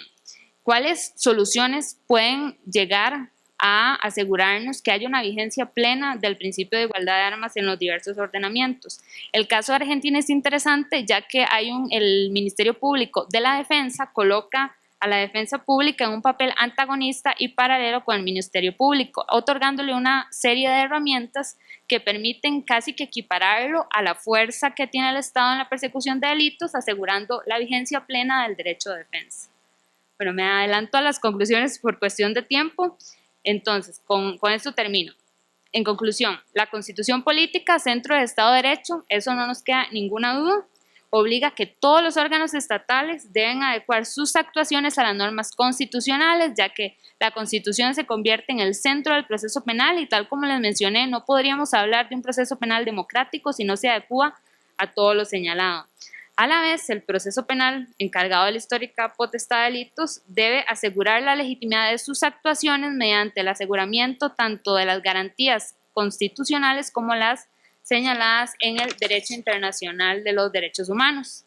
¿cuáles soluciones pueden llegar a asegurarnos que haya una vigencia plena del principio de igualdad de armas en los diversos ordenamientos? El caso de Argentina es interesante, ya que el Ministerio Público de la Defensa coloca a la defensa pública en un papel antagonista y paralelo con el Ministerio Público, otorgándole una serie de herramientas que permiten casi que equipararlo a la fuerza que tiene el Estado en la persecución de delitos, asegurando la vigencia plena del derecho de defensa. Bueno, me adelanto a las conclusiones por cuestión de tiempo, entonces con esto termino. En conclusión, la Constitución Política, centro del Estado de Derecho, eso no nos queda ninguna duda, obliga que todos los órganos estatales deben adecuar sus actuaciones a las normas constitucionales, ya que la Constitución se convierte en el centro del proceso penal y tal como les mencioné, no podríamos hablar de un proceso penal democrático si no se adecua a todo lo señalado. A la vez, el proceso penal encargado de la histórica potestad de delitos debe asegurar la legitimidad de sus actuaciones mediante el aseguramiento tanto de las garantías constitucionales como las señaladas en el derecho internacional de los derechos humanos.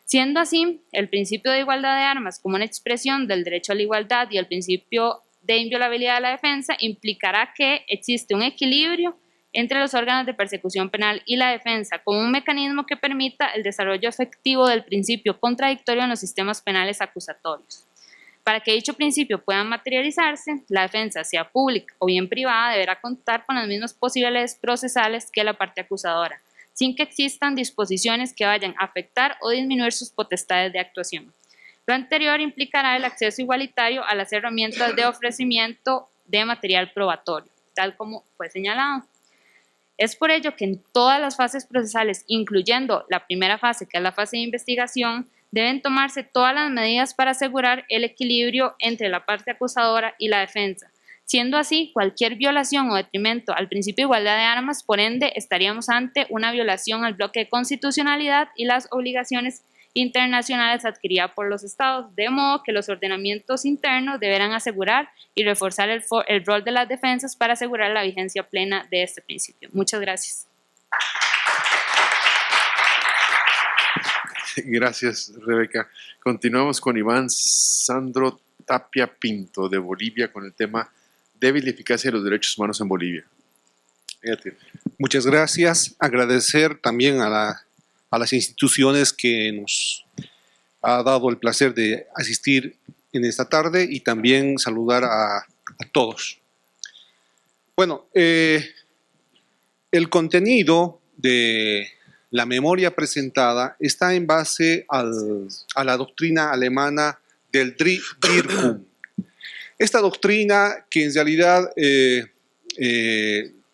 Siendo así, el principio de igualdad de armas como una expresión del derecho a la igualdad y el principio de inviolabilidad de la defensa implicará que existe un equilibrio entre los órganos de persecución penal y la defensa como un mecanismo que permita el desarrollo efectivo del principio contradictorio en los sistemas penales acusatorios. Para que dicho principio pueda materializarse, la defensa, sea pública o bien privada, deberá contar con las mismas posibilidades procesales que la parte acusadora, sin que existan disposiciones que vayan a afectar o disminuir sus potestades de actuación. Lo anterior implicará el acceso igualitario a las herramientas de ofrecimiento de material probatorio, tal como fue señalado. Es por ello que en todas las fases procesales, incluyendo la primera fase, que es la fase de investigación, deben tomarse todas las medidas para asegurar el equilibrio entre la parte acusadora y la defensa. Siendo así, cualquier violación o detrimento al principio de igualdad de armas, por ende, estaríamos ante una violación al bloque de constitucionalidad y las obligaciones internacionales adquiridas por los estados, de modo que los ordenamientos internos deberán asegurar y reforzar el rol de las defensas para asegurar la vigencia plena de este principio. Muchas gracias. Gracias, Rebeca. Continuamos con Iván Sandro Tapia Pinto, de Bolivia, con el tema débil eficacia de los derechos humanos en Bolivia. Fíjate. Muchas gracias. Agradecer también a las instituciones que nos ha dado el placer de asistir en esta tarde y también saludar a todos. Bueno, el contenido de la memoria presentada está en base a la doctrina alemana del Dreh-Dirkung. Esta doctrina que en realidad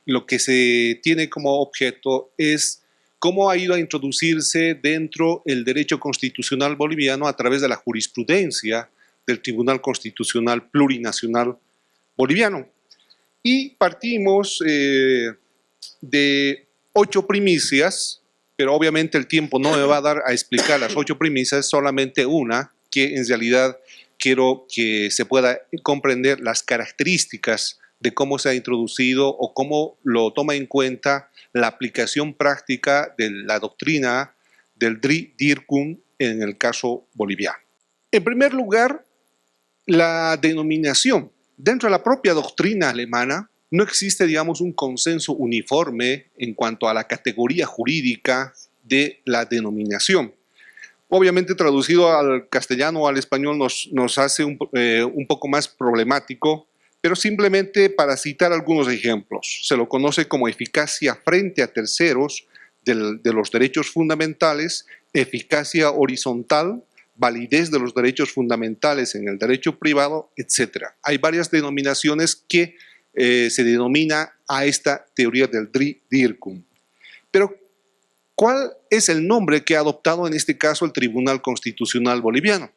lo que se tiene como objeto es cómo ha ido a introducirse dentro del derecho constitucional boliviano a través de la jurisprudencia del Tribunal Constitucional Plurinacional Boliviano. Y partimos de 8 primicias, pero obviamente el tiempo no me va a dar a explicar las 8 primicias, solamente una, que en realidad quiero que se pueda comprender las características de cómo se ha introducido o cómo lo toma en cuenta la aplicación práctica de la doctrina del Dreh-Dirkung en el caso boliviano. En primer lugar, la denominación. Dentro de la propia doctrina alemana no existe, digamos, un consenso uniforme en cuanto a la categoría jurídica de la denominación. Obviamente, traducido al castellano o al español nos hace un poco más problemático, pero simplemente para citar algunos ejemplos. Se lo conoce como eficacia frente a terceros de los derechos fundamentales, eficacia horizontal, validez de los derechos fundamentales en el derecho privado, etc. Hay varias denominaciones que se denomina a esta teoría del Dreh-Dirkung. Pero, ¿cuál es el nombre que ha adoptado en este caso el Tribunal Constitucional Boliviano?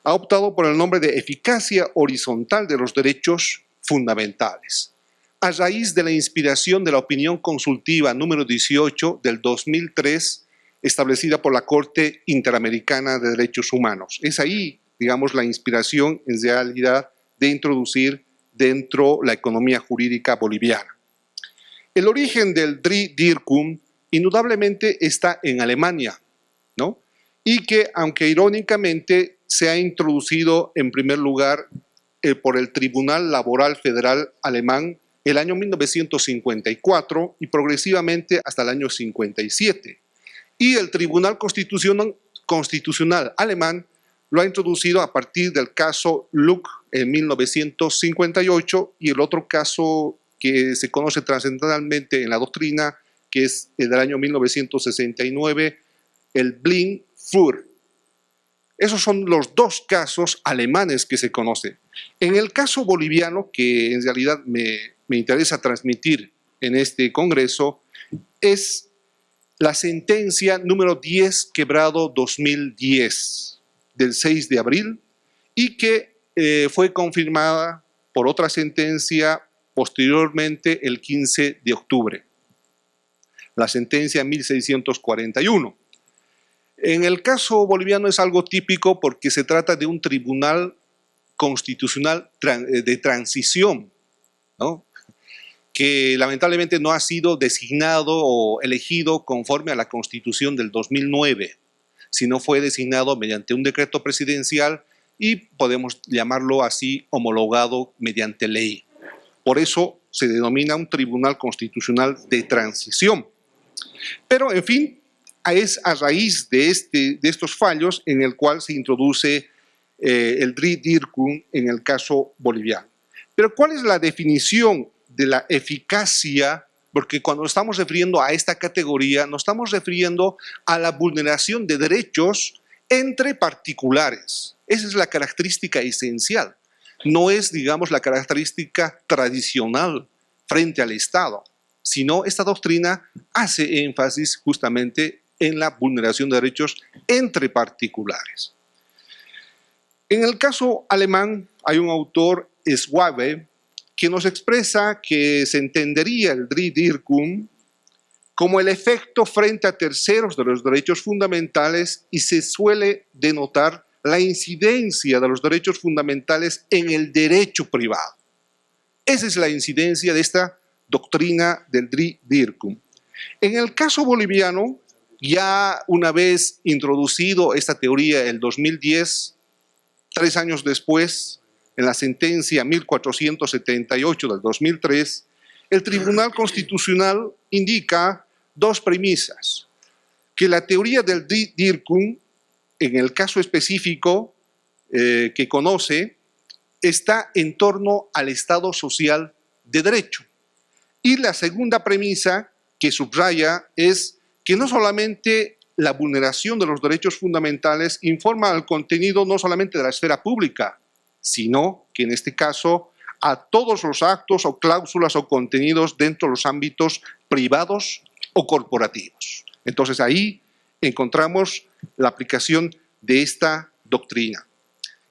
Ha optado por el nombre de eficacia horizontal de los derechos fundamentales, a raíz de la inspiración de la opinión consultiva número 18 del 2003, establecida por la Corte Interamericana de Derechos Humanos. Es ahí, digamos, la inspiración en realidad de introducir dentro la economía jurídica boliviana. El origen del Dreh-Dirkung indudablemente está en Alemania, ¿no? Y que, aunque irónicamente, se ha introducido en primer lugar por el Tribunal Laboral Federal Alemán el año 1954 y progresivamente hasta el año 57. Y el Tribunal Constitucional Alemán lo ha introducido a partir del caso Luck en 1958 y el otro caso que se conoce trascendentalmente en la doctrina, que es el del año 1969, el Blin-Fur. Esos son los 2 casos alemanes que se conocen. En el caso boliviano, que en realidad me interesa transmitir en este congreso, es la sentencia número 10/2010 del 6 de abril y que fue confirmada por otra sentencia posteriormente el 15 de octubre. la sentencia 1641. En el caso boliviano es algo típico porque se trata de un tribunal constitucional de transición, ¿no?, que lamentablemente no ha sido designado o elegido conforme a la Constitución del 2009, sino fue designado mediante un decreto presidencial y podemos llamarlo así, homologado mediante ley. Por eso se denomina un tribunal constitucional de transición. Pero, en fin, es a raíz de estos fallos en el cual se introduce el DRI-DIRCUM en el caso boliviano. Pero, ¿cuál es la definición de la eficacia? Porque cuando estamos refiriendo a esta categoría, nos estamos refiriendo a la vulneración de derechos entre particulares. Esa es la característica esencial. No es, digamos, la característica tradicional frente al Estado, sino esta doctrina hace énfasis justamente en la vulneración de derechos entre particulares. En el caso alemán hay un autor, Schwabe, que nos expresa que se entendería el DRI-DIRCUM como el efecto frente a terceros de los derechos fundamentales y se suele denotar la incidencia de los derechos fundamentales en el derecho privado. Esa es la incidencia de esta doctrina del DRI-DIRCUM. En el caso boliviano, ya una vez introducido esta teoría en el 2010, 3 años después, en la sentencia 1478 del 2003, el Tribunal Constitucional indica 2 premisas: que la teoría del DRI-DIRCUM, en el caso específico que conoce, está en torno al Estado social de derecho. Y la segunda premisa que subraya es que no solamente la vulneración de los derechos fundamentales informa al contenido no solamente de la esfera pública, sino que en este caso a todos los actos o cláusulas o contenidos dentro de los ámbitos privados o corporativos. Entonces ahí encontramos la aplicación de esta doctrina.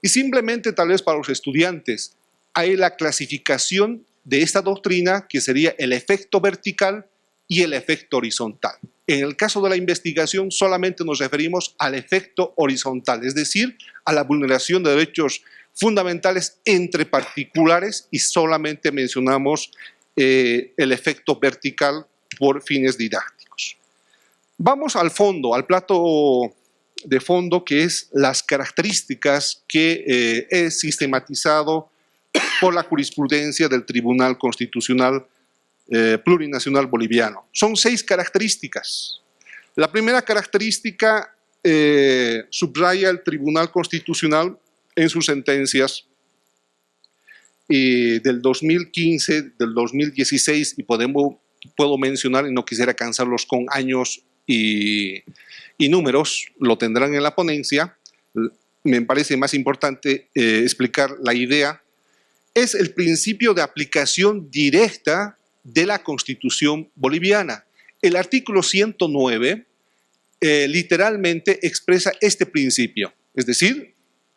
Y simplemente tal vez para los estudiantes hay la clasificación de esta doctrina que sería el efecto vertical y el efecto horizontal. En el caso de la investigación solamente nos referimos al efecto horizontal, es decir, a la vulneración de derechos fundamentales entre particulares y solamente mencionamos el efecto vertical por fines didácticos. Vamos al fondo, al plato de fondo, que es las características que he sistematizado por la jurisprudencia del Tribunal Constitucional Plurinacional Boliviano. Son 6 características. La primera característica subraya el Tribunal Constitucional en sus sentencias del 2015, del 2016, y puedo mencionar, y no quisiera cansarlos con años y números, lo tendrán en la ponencia. Me parece más importante explicar la idea. Es el principio de aplicación directa de la Constitución boliviana. El artículo 109 literalmente expresa este principio, es decir,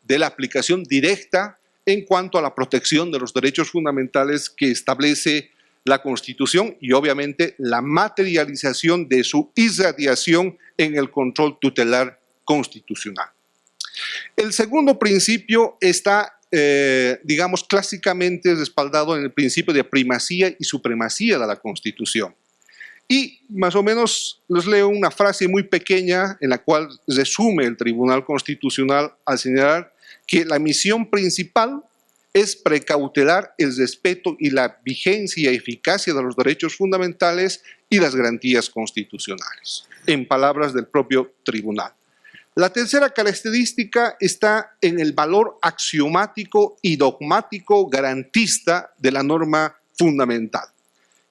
de la aplicación directa en cuanto a la protección de los derechos fundamentales que establece la Constitución y obviamente la materialización de su irradiación en el control tutelar constitucional. El segundo principio está digamos, clásicamente respaldado en el principio de primacía y supremacía de la Constitución. Y más o menos les leo una frase muy pequeña en la cual resume el Tribunal Constitucional al señalar que la misión principal es precautelar el respeto y la vigencia y eficacia de los derechos fundamentales y las garantías constitucionales, en palabras del propio tribunal. La tercera característica está en el valor axiomático y dogmático garantista de la norma fundamental.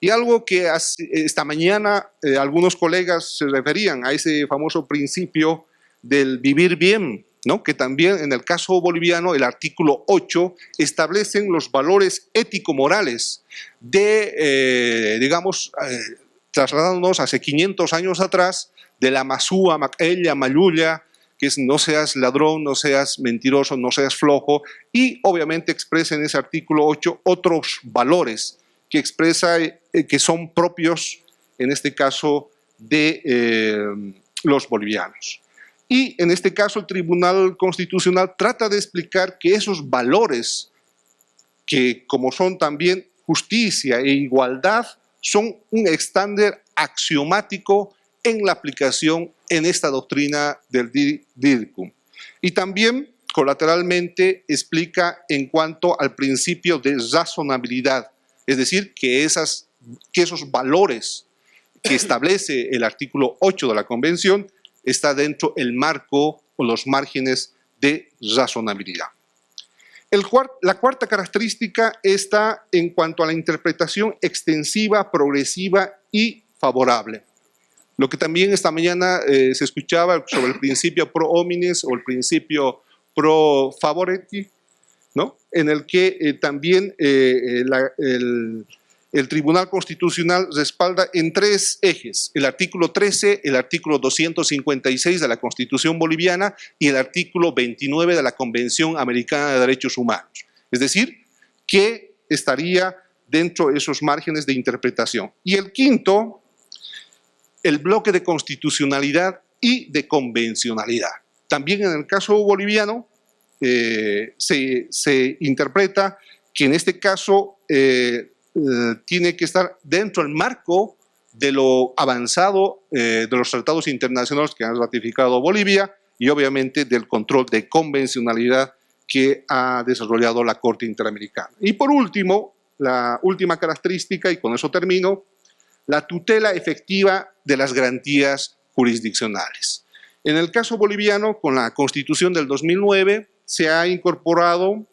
Y algo que esta mañana algunos colegas se referían a ese famoso principio del vivir bien, ¿no? Que también en el caso boliviano el artículo 8 establecen los valores ético-morales de, digamos, trasladándonos hace 500 años atrás, de la masúa, macella, mayulla, que es no seas ladrón, no seas mentiroso, no seas flojo, y obviamente expresa en ese artículo 8 otros valores que expresa que son propios, en este caso, de los bolivianos. Y en este caso el Tribunal Constitucional trata de explicar que esos valores, que como son también justicia e igualdad, son un estándar axiomático en la aplicación en esta doctrina del DIRCUM. Y también colateralmente explica en cuanto al principio de razonabilidad, es decir, que esos valores que establece el artículo 8 de la Convención está dentro del marco o los márgenes de razonabilidad. La cuarta característica está en cuanto a la interpretación extensiva, progresiva y favorable. Lo que también esta mañana se escuchaba sobre el principio pro homines o el principio pro favoreti, ¿no? En el que también el Tribunal Constitucional respalda en 3 ejes: el artículo 13, el artículo 256 de la Constitución boliviana y el artículo 29 de la Convención Americana de Derechos Humanos. Es decir, que estaría dentro de esos márgenes de interpretación. Y el quinto, el bloque de constitucionalidad y de convencionalidad. También en el caso boliviano se interpreta que en este caso tiene que estar dentro del marco de lo avanzado de los tratados internacionales que han ratificado Bolivia y obviamente del control de convencionalidad que ha desarrollado la Corte Interamericana. Y por último, la última característica, y con eso termino, la tutela efectiva de las garantías jurisdiccionales. En el caso boliviano, con la Constitución del 2009, se ha incorporado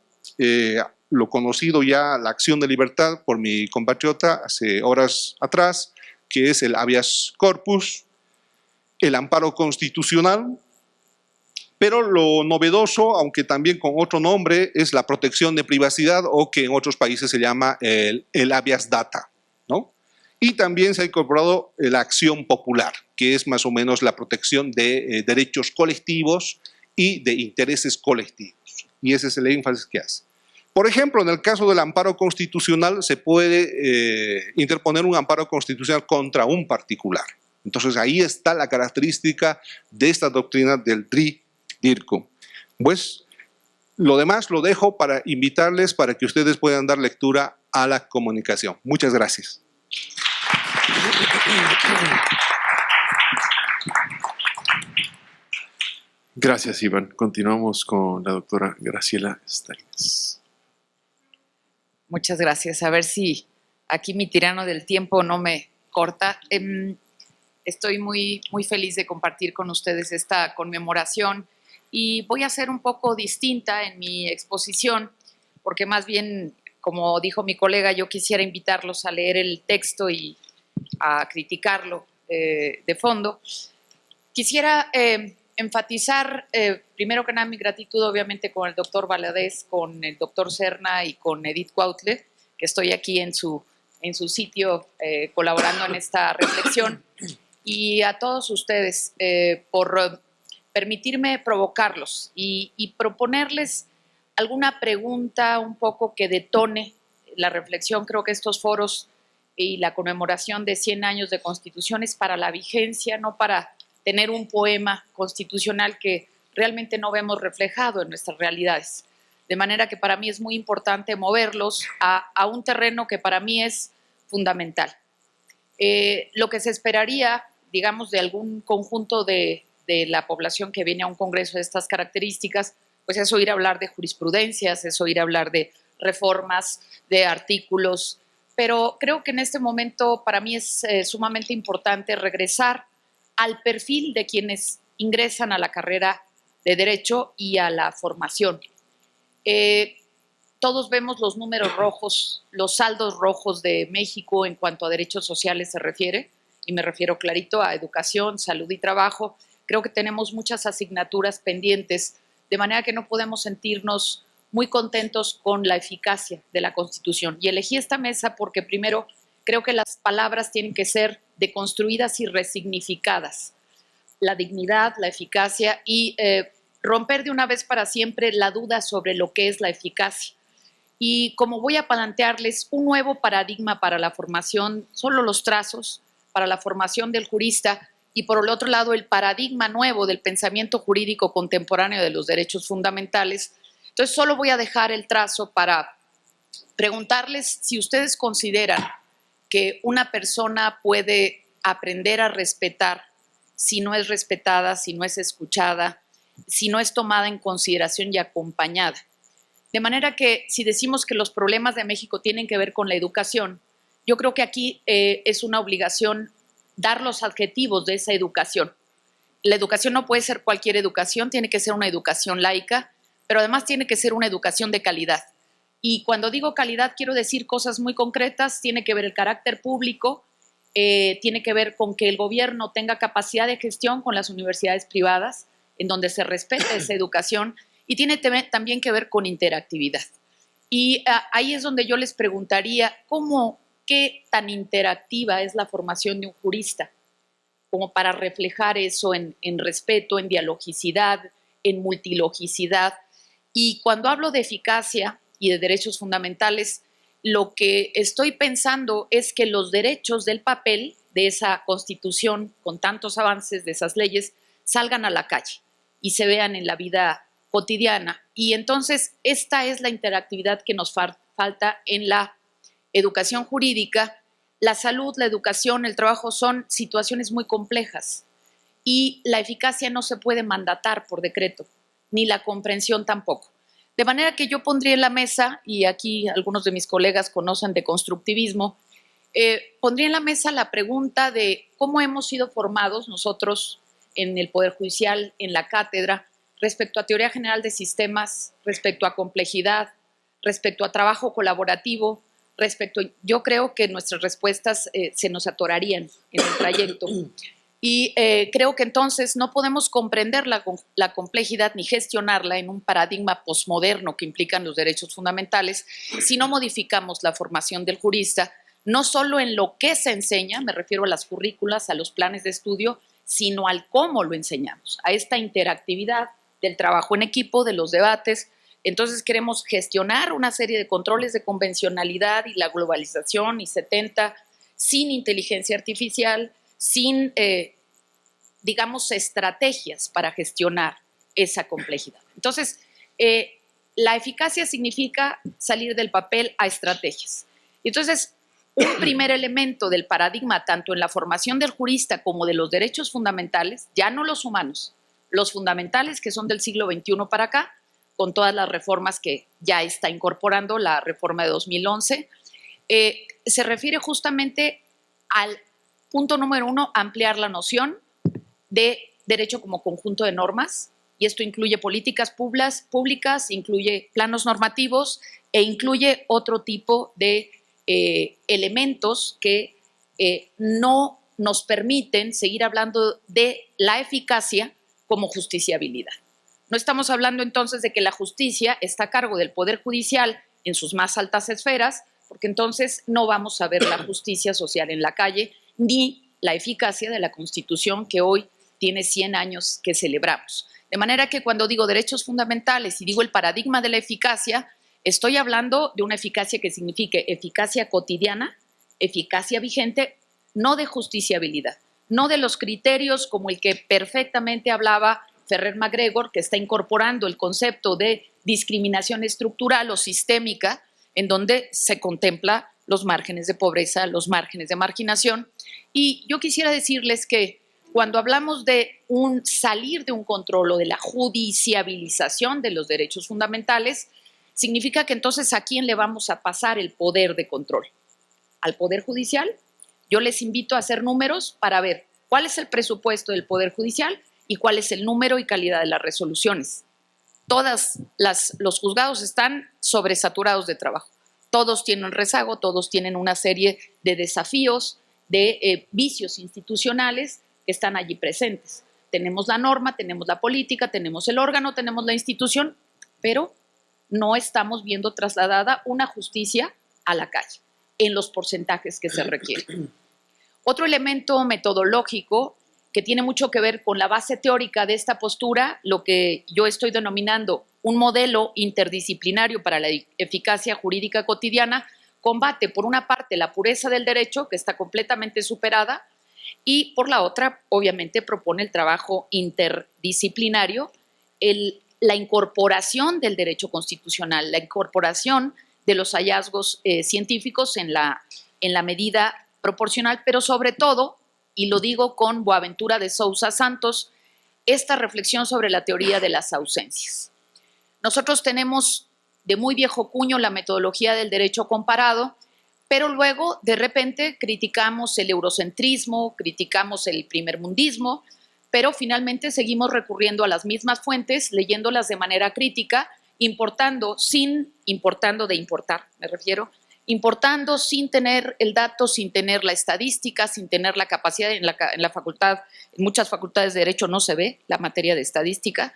lo conocido ya, la acción de libertad por mi compatriota hace horas atrás, que es el habeas corpus, el amparo constitucional, pero lo novedoso, aunque también con otro nombre, es la protección de privacidad, o que en otros países se llama el habeas data, ¿no? Y también se ha incorporado la acción popular, que es más o menos la protección de derechos colectivos y de intereses colectivos. Y ese es el énfasis que hace. Por ejemplo, en el caso del amparo constitucional, se puede interponer un amparo constitucional contra un particular. Entonces, ahí está la característica de esta doctrina del DIRCUM. Pues, lo demás lo dejo para invitarles para que ustedes puedan dar lectura a la comunicación. Muchas gracias. Gracias, Iván. Continuamos con la doctora Graciela Steines. Muchas gracias. A ver si aquí mi tirano del tiempo no me corta. Estoy muy feliz de compartir con ustedes esta conmemoración y voy a ser un poco distinta en mi exposición, porque más bien, como dijo mi colega, yo quisiera invitarlos a leer el texto y a criticarlo de fondo. Quisiera enfatizar, primero que nada, mi gratitud obviamente con el doctor Valadez, con el doctor Serna y con Edith Cuautle, que estoy aquí en su sitio colaborando en esta reflexión, y a todos ustedes por permitirme provocarlos y proponerles alguna pregunta un poco que detone la reflexión. Creo que estos foros y la conmemoración de 100 años de Constitución es para la vigencia, no para tener un poema constitucional que realmente no vemos reflejado en nuestras realidades. De manera que para mí es muy importante moverlos a un terreno que para mí es fundamental. Lo que se esperaría, digamos, de algún conjunto de la población que viene a un congreso de estas características, pues es oír hablar de jurisprudencias, es oír hablar de reformas, de artículos, pero creo que en este momento para mí es sumamente importante regresar al perfil de quienes ingresan a la carrera de Derecho y a la formación. Todos vemos los números rojos, los saldos rojos de México en cuanto a derechos sociales se refiere, y me refiero clarito a educación, salud y trabajo. Creo que tenemos muchas asignaturas pendientes, de manera que no podemos sentirnos muy contentos con la eficacia de la Constitución. Y elegí esta mesa porque primero creo que las palabras tienen que ser deconstruidas y resignificadas. La dignidad, la eficacia y romper de una vez para siempre la duda sobre lo que es la eficacia. Y como voy a plantearles un nuevo paradigma para la formación, solo los trazos, para la formación del jurista y por el otro lado el paradigma nuevo del pensamiento jurídico contemporáneo de los derechos fundamentales. Entonces solo voy a dejar el trazo para preguntarles si ustedes consideran que una persona puede aprender a respetar si no es respetada, si no es escuchada, si no es tomada en consideración y acompañada. De manera que si decimos que los problemas de México tienen que ver con la educación, yo creo que aquí es una obligación dar los adjetivos de esa educación. La educación no puede ser cualquier educación, tiene que ser una educación laica, pero además tiene que ser una educación de calidad. Y cuando digo calidad quiero decir cosas muy concretas, tiene que ver el carácter público, tiene que ver con que el gobierno tenga capacidad de gestión con las universidades privadas, en donde se respete esa educación, y tiene también que ver con interactividad. Y ahí es donde yo les preguntaría, ¿qué tan interactiva es la formación de un jurista? Como para reflejar eso en respeto, en dialogicidad, en multilogicidad. Y cuando hablo de eficacia y de derechos fundamentales, lo que estoy pensando es que los derechos del papel de esa Constitución, con tantos avances de esas leyes, salgan a la calle y se vean en la vida cotidiana. Y entonces esta es la interactividad que nos falta en la educación jurídica. La salud, la educación, el trabajo son situaciones muy complejas y la eficacia no se puede mandatar por decreto, ni la comprensión tampoco. De manera que yo pondría en la mesa, y aquí algunos de mis colegas conocen de constructivismo, pondría en la mesa la pregunta de cómo hemos sido formados nosotros en el Poder Judicial, en la cátedra, respecto a teoría general de sistemas, respecto a complejidad, respecto a trabajo colaborativo, yo creo que nuestras respuestas se nos atorarían en el trayecto. Y creo que entonces no podemos comprender la complejidad ni gestionarla en un paradigma posmoderno que implican los derechos fundamentales si no modificamos la formación del jurista, no solo en lo que se enseña, me refiero a las currículas, a los planes de estudio, sino al cómo lo enseñamos, a esta interactividad del trabajo en equipo, de los debates. Entonces queremos gestionar una serie de controles de convencionalidad y la globalización y 70 sin inteligencia artificial, sin, digamos, estrategias para gestionar esa complejidad. Entonces, la eficacia significa salir del papel a estrategias. Entonces, un primer elemento del paradigma, tanto en la formación del jurista como de los derechos fundamentales, ya no los humanos, los fundamentales que son del siglo XXI para acá, con todas las reformas que ya está incorporando la reforma de 2011, se refiere justamente al punto número 1, ampliar la noción de derecho como conjunto de normas, y esto incluye políticas públicas, incluye planos normativos e incluye otro tipo de elementos que no nos permiten seguir hablando de la eficacia como justiciabilidad. No estamos hablando entonces de que la justicia está a cargo del Poder Judicial en sus más altas esferas, porque entonces no vamos a ver la justicia social en la calle, ni la eficacia de la Constitución que hoy tiene 100 años que celebramos. De manera que cuando digo derechos fundamentales y digo el paradigma de la eficacia, estoy hablando de una eficacia que signifique eficacia cotidiana, eficacia vigente, no de justiciabilidad, no de los criterios como el que perfectamente hablaba Ferrer MacGregor, que está incorporando el concepto de discriminación estructural o sistémica, en donde se contempla los márgenes de pobreza, los márgenes de marginación. Y yo quisiera decirles que cuando hablamos de un salir de un control o de la judiciabilización de los derechos fundamentales, significa que entonces ¿a quién le vamos a pasar el poder de control? ¿Al Poder Judicial? Yo les invito a hacer números para ver cuál es el presupuesto del Poder Judicial y cuál es el número y calidad de las resoluciones. Los juzgados están sobresaturados de trabajo. Todos tienen rezago, todos tienen una serie de desafíos, de vicios institucionales que están allí presentes. Tenemos la norma, tenemos la política, tenemos el órgano, tenemos la institución, pero no estamos viendo trasladada una justicia a la calle en los porcentajes que se requieren. Otro elemento metodológico que tiene mucho que ver con la base teórica de esta postura, lo que yo estoy denominando un modelo interdisciplinario para la eficacia jurídica cotidiana, combate por una parte la pureza del derecho, que está completamente superada, y por la otra, obviamente, propone el trabajo interdisciplinario, la incorporación del derecho constitucional, la incorporación de los hallazgos científicos en la medida proporcional, pero sobre todo, y lo digo con Boaventura de Sousa Santos, esta reflexión sobre la teoría de las ausencias. Nosotros tenemos de muy viejo cuño la metodología del derecho comparado, pero luego de repente criticamos el eurocentrismo, criticamos el primermundismo, pero finalmente seguimos recurriendo a las mismas fuentes, leyéndolas de manera crítica, importando sin tener el dato, sin tener la estadística, sin tener la capacidad en la facultad, en muchas facultades de derecho no se ve la materia de estadística,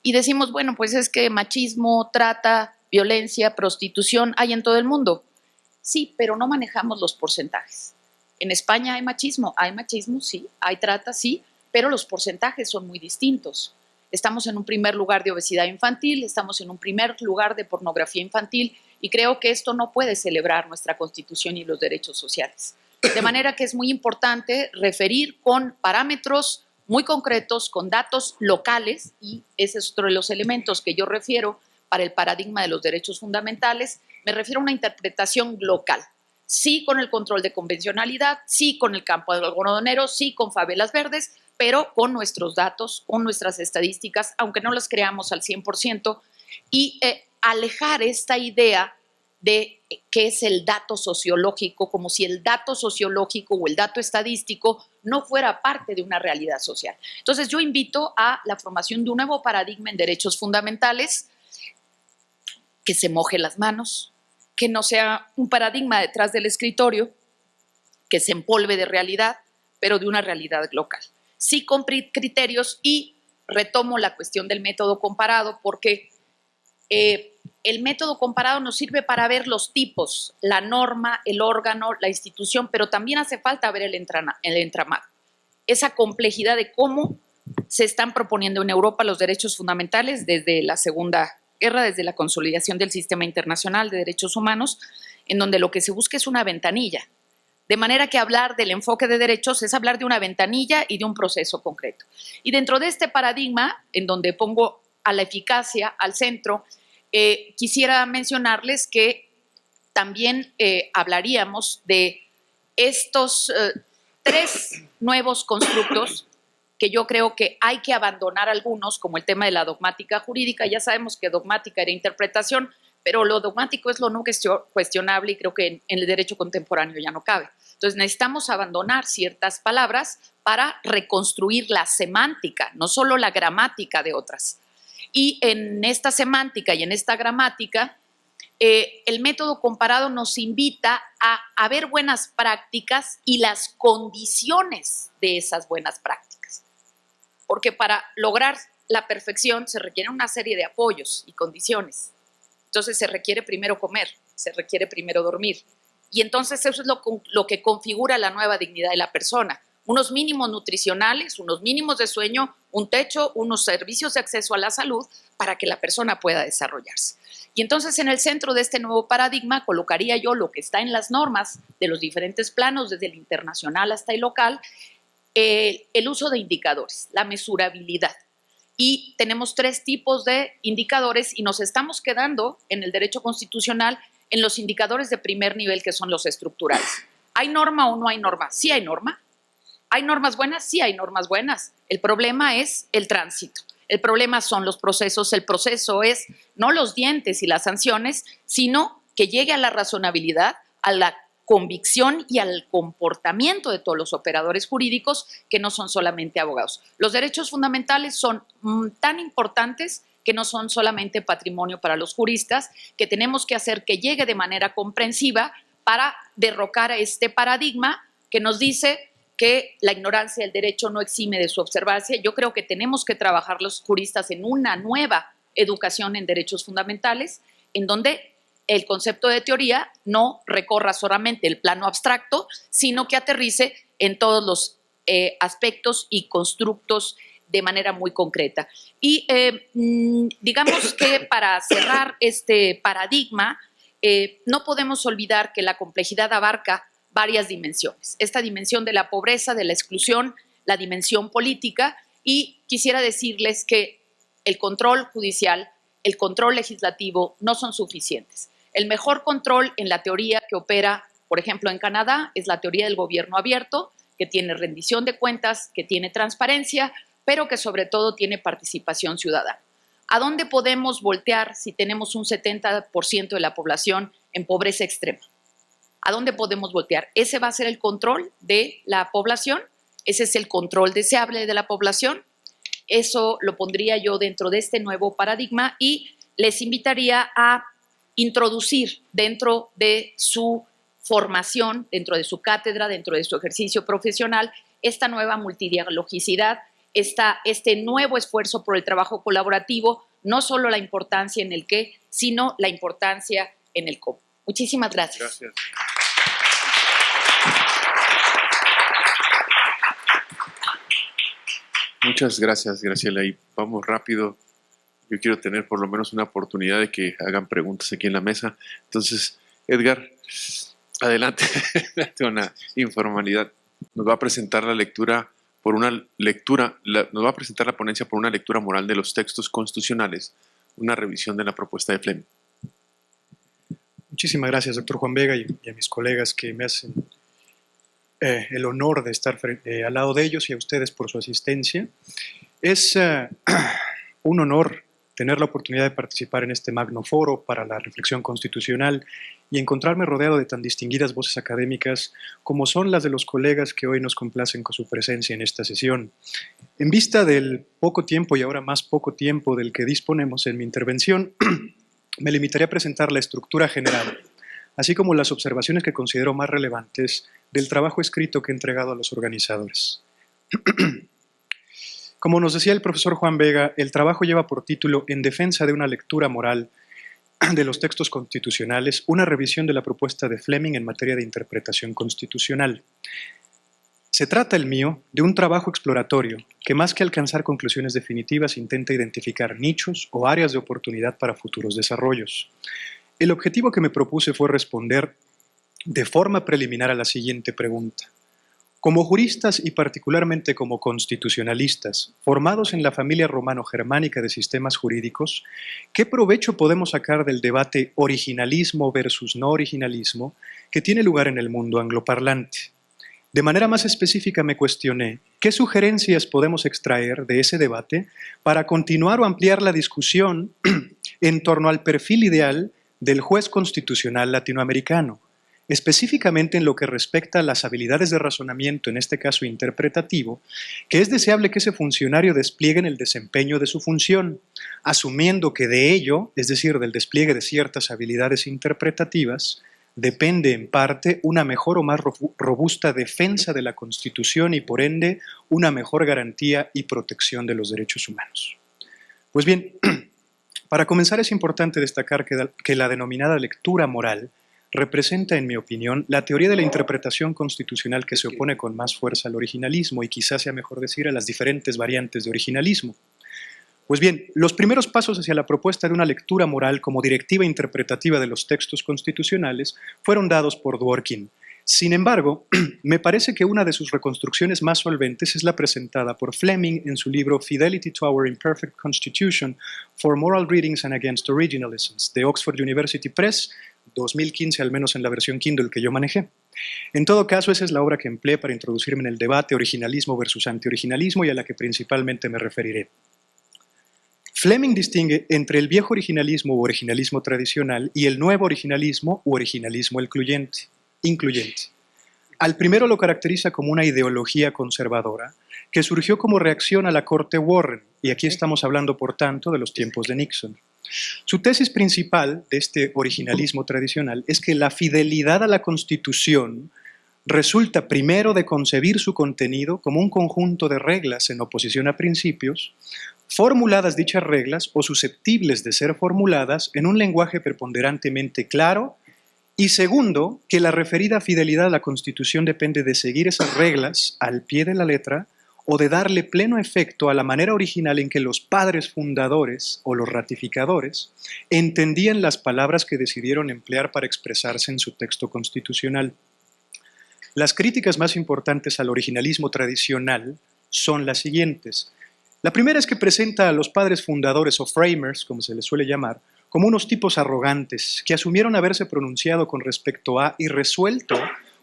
y decimos, bueno, pues es que machismo, trata, violencia, prostitución hay en todo el mundo. Sí, pero no manejamos los porcentajes. En España hay machismo, sí, hay trata, sí, pero los porcentajes son muy distintos. Estamos en un primer lugar de obesidad infantil, estamos en un primer lugar de pornografía infantil, y creo que esto no puede celebrar nuestra Constitución y los derechos sociales. De manera que es muy importante referir con parámetros muy concretos, con datos locales, y ese es otro de los elementos que yo refiero para el paradigma de los derechos fundamentales. Me refiero a una interpretación local, sí con el control de convencionalidad, sí con el campo del algodonero, sí con favelas verdes, pero con nuestros datos, con nuestras estadísticas, aunque no las creamos al 100%, y alejar esta idea de qué es el dato sociológico, como si el dato sociológico o el dato estadístico no fuera parte de una realidad social. Entonces yo invito a la formación de un nuevo paradigma en derechos fundamentales, que se moje las manos, que no sea un paradigma detrás del escritorio, que se empolve de realidad, pero de una realidad local. Sí con criterios, y retomo la cuestión del método comparado, porque el método comparado nos sirve para ver los tipos, la norma, el órgano, la institución, pero también hace falta ver el entramado, esa complejidad de cómo se están proponiendo en Europa los derechos fundamentales desde la Segunda Guerra, desde la consolidación del sistema internacional de derechos humanos, en donde lo que se busca es una ventanilla. De manera que hablar del enfoque de derechos es hablar de una ventanilla y de un proceso concreto. Y dentro de este paradigma, en donde pongo a la eficacia al centro, quisiera mencionarles que también hablaríamos de estos tres nuevos constructos que yo creo que hay que abandonar algunos, como el tema de la dogmática jurídica. Ya sabemos que dogmática era interpretación, pero lo dogmático es lo no cuestionable, y creo que en el derecho contemporáneo ya no cabe. Entonces necesitamos abandonar ciertas palabras para reconstruir la semántica, no solo la gramática de otras. Y en esta semántica y en esta gramática, el método comparado nos invita a ver buenas prácticas y las condiciones de esas buenas prácticas. Porque para lograr la perfección se requiere una serie de apoyos y condiciones. Entonces se requiere primero comer, se requiere primero dormir. Y entonces eso es lo que configura la nueva dignidad de la persona. Unos mínimos nutricionales, unos mínimos de sueño, un techo, unos servicios de acceso a la salud para que la persona pueda desarrollarse. Y entonces en el centro de este nuevo paradigma colocaría yo lo que está en las normas de los diferentes planos, desde el internacional hasta el local, el uso de indicadores, la mesurabilidad. Y tenemos tres tipos de indicadores, y nos estamos quedando en el derecho constitucional en los indicadores de primer nivel, que son los estructurales. ¿Hay norma o no hay norma? Sí hay norma. ¿Hay normas buenas? Sí hay normas buenas. El problema es el tránsito. El problema son los procesos. El proceso es no los dientes y las sanciones, sino que llegue a la razonabilidad, a la convicción y al comportamiento de todos los operadores jurídicos, que no son solamente abogados. Los derechos fundamentales son tan importantes que no son solamente patrimonio para los juristas, que tenemos que hacer que llegue de manera comprensiva para derrocar a este paradigma que nos dice que la ignorancia del derecho no exime de su observancia. Yo creo que tenemos que trabajar los juristas en una nueva educación en derechos fundamentales, en donde el concepto de teoría no recorra solamente el plano abstracto, sino que aterrice en todos los aspectos y constructos de manera muy concreta. Y digamos que para cerrar este paradigma, no podemos olvidar que la complejidad abarca varias dimensiones. Esta dimensión de la pobreza, de la exclusión, la dimensión política, y quisiera decirles que el control judicial, el control legislativo no son suficientes. El mejor control en la teoría que opera, por ejemplo, en Canadá, es la teoría del gobierno abierto, que tiene rendición de cuentas, que tiene transparencia, pero que sobre todo tiene participación ciudadana. ¿A dónde podemos voltear si tenemos un 70% de la población en pobreza extrema? ¿A dónde podemos voltear? ¿Ese va a ser el control de la población? ¿Ese es el control deseable de la población? Eso lo pondría yo dentro de este nuevo paradigma y les invitaría a introducir dentro de su formación, dentro de su cátedra, dentro de su ejercicio profesional, esta nueva multidialogicidad, este nuevo esfuerzo por el trabajo colaborativo, no solo la importancia en el qué, sino la importancia en el cómo. Muchísimas gracias. Gracias. Muchas gracias, Graciela. Y vamos rápido. Yo quiero tener por lo menos una oportunidad de que hagan preguntas aquí en la mesa. Entonces, Edgar, adelante. Una informalidad. Nos va a presentar la lectura por una lectura, nos va a presentar la ponencia por una lectura moral de los textos constitucionales, una revisión de la propuesta de Fleming. Muchísimas gracias, doctor Juan Vega, y a mis colegas que me hacen el honor de estar al lado de ellos, y a ustedes por su asistencia. Es un honor tener la oportunidad de participar en este magno foro para la reflexión constitucional y encontrarme rodeado de tan distinguidas voces académicas como son las de los colegas que hoy nos complacen con su presencia en esta sesión. En vista del poco tiempo y ahora más poco tiempo del que disponemos en mi intervención, me limitaré a presentar la estructura general, así como las observaciones que considero más relevantes del trabajo escrito que he entregado a los organizadores. Como nos decía el profesor Juan Vega, el trabajo lleva por título En defensa de una lectura moral de los textos constitucionales, una revisión de la propuesta de Fleming en materia de interpretación constitucional. Se trata, el mío, de un trabajo exploratorio que más que alcanzar conclusiones definitivas intenta identificar nichos o áreas de oportunidad para futuros desarrollos. El objetivo que me propuse fue responder de forma preliminar a la siguiente pregunta. Como juristas y particularmente como constitucionalistas, formados en la familia romano-germánica de sistemas jurídicos, ¿qué provecho podemos sacar del debate originalismo versus no originalismo que tiene lugar en el mundo angloparlante? De manera más específica me cuestioné, ¿qué sugerencias podemos extraer de ese debate para continuar o ampliar la discusión en torno al perfil ideal del juez constitucional latinoamericano? Específicamente en lo que respecta a las habilidades de razonamiento, en este caso interpretativo, que es deseable que ese funcionario despliegue en el desempeño de su función, asumiendo que de ello, es decir, del despliegue de ciertas habilidades interpretativas, depende en parte una mejor o más robusta defensa de la Constitución y por ende una mejor garantía y protección de los derechos humanos. Pues bien, para comenzar es importante destacar que la denominada lectura moral representa, en mi opinión, la teoría de la interpretación constitucional que se opone con más fuerza al originalismo y quizás sea mejor decir a las diferentes variantes de originalismo. Pues bien, los primeros pasos hacia la propuesta de una lectura moral como directiva interpretativa de los textos constitucionales fueron dados por Dworkin. Sin embargo, me parece que una de sus reconstrucciones más solventes es la presentada por Fleming en su libro Fidelity to Our Imperfect Constitution for Moral Readings and Against Originalisms, de Oxford University Press, 2015, al menos en la versión Kindle que yo manejé. En todo caso, esa es la obra que empleé para introducirme en el debate originalismo versus antioriginalismo y a la que principalmente me referiré. Fleming distingue entre el viejo originalismo u originalismo tradicional y el nuevo originalismo u originalismo incluyente. Al primero lo caracteriza como una ideología conservadora que surgió como reacción a la corte Warren, y aquí estamos hablando, por tanto, de los tiempos de Nixon. Su tesis principal de este originalismo tradicional es que la fidelidad a la Constitución resulta primero de concebir su contenido como un conjunto de reglas en oposición a principios, formuladas dichas reglas o susceptibles de ser formuladas en un lenguaje preponderantemente claro, y segundo, que la referida fidelidad a la Constitución depende de seguir esas reglas al pie de la letra o de darle pleno efecto a la manera original en que los padres fundadores o los ratificadores entendían las palabras que decidieron emplear para expresarse en su texto constitucional. Las críticas más importantes al originalismo tradicional son las siguientes. La primera es que presenta a los padres fundadores o framers, como se les suele llamar, como unos tipos arrogantes que asumieron haberse pronunciado con respecto a y resuelto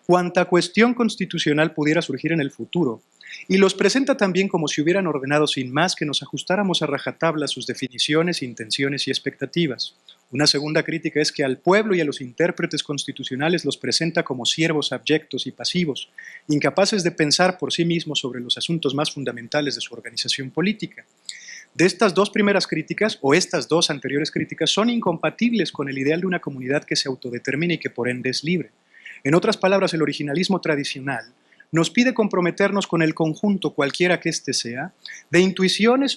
cuanta cuestión constitucional pudiera surgir en el futuro, y los presenta también como si hubieran ordenado sin más que nos ajustáramos a rajatabla a sus definiciones, intenciones y expectativas. Una segunda crítica es que al pueblo y a los intérpretes constitucionales los presenta como siervos abyectos y pasivos, incapaces de pensar por sí mismos sobre los asuntos más fundamentales de su organización política. De estas dos primeras críticas, o estas dos anteriores críticas, son incompatibles con el ideal de una comunidad que se autodetermina y que por ende es libre. En otras palabras, el originalismo tradicional nos pide comprometernos con el conjunto, cualquiera que éste sea, de intenciones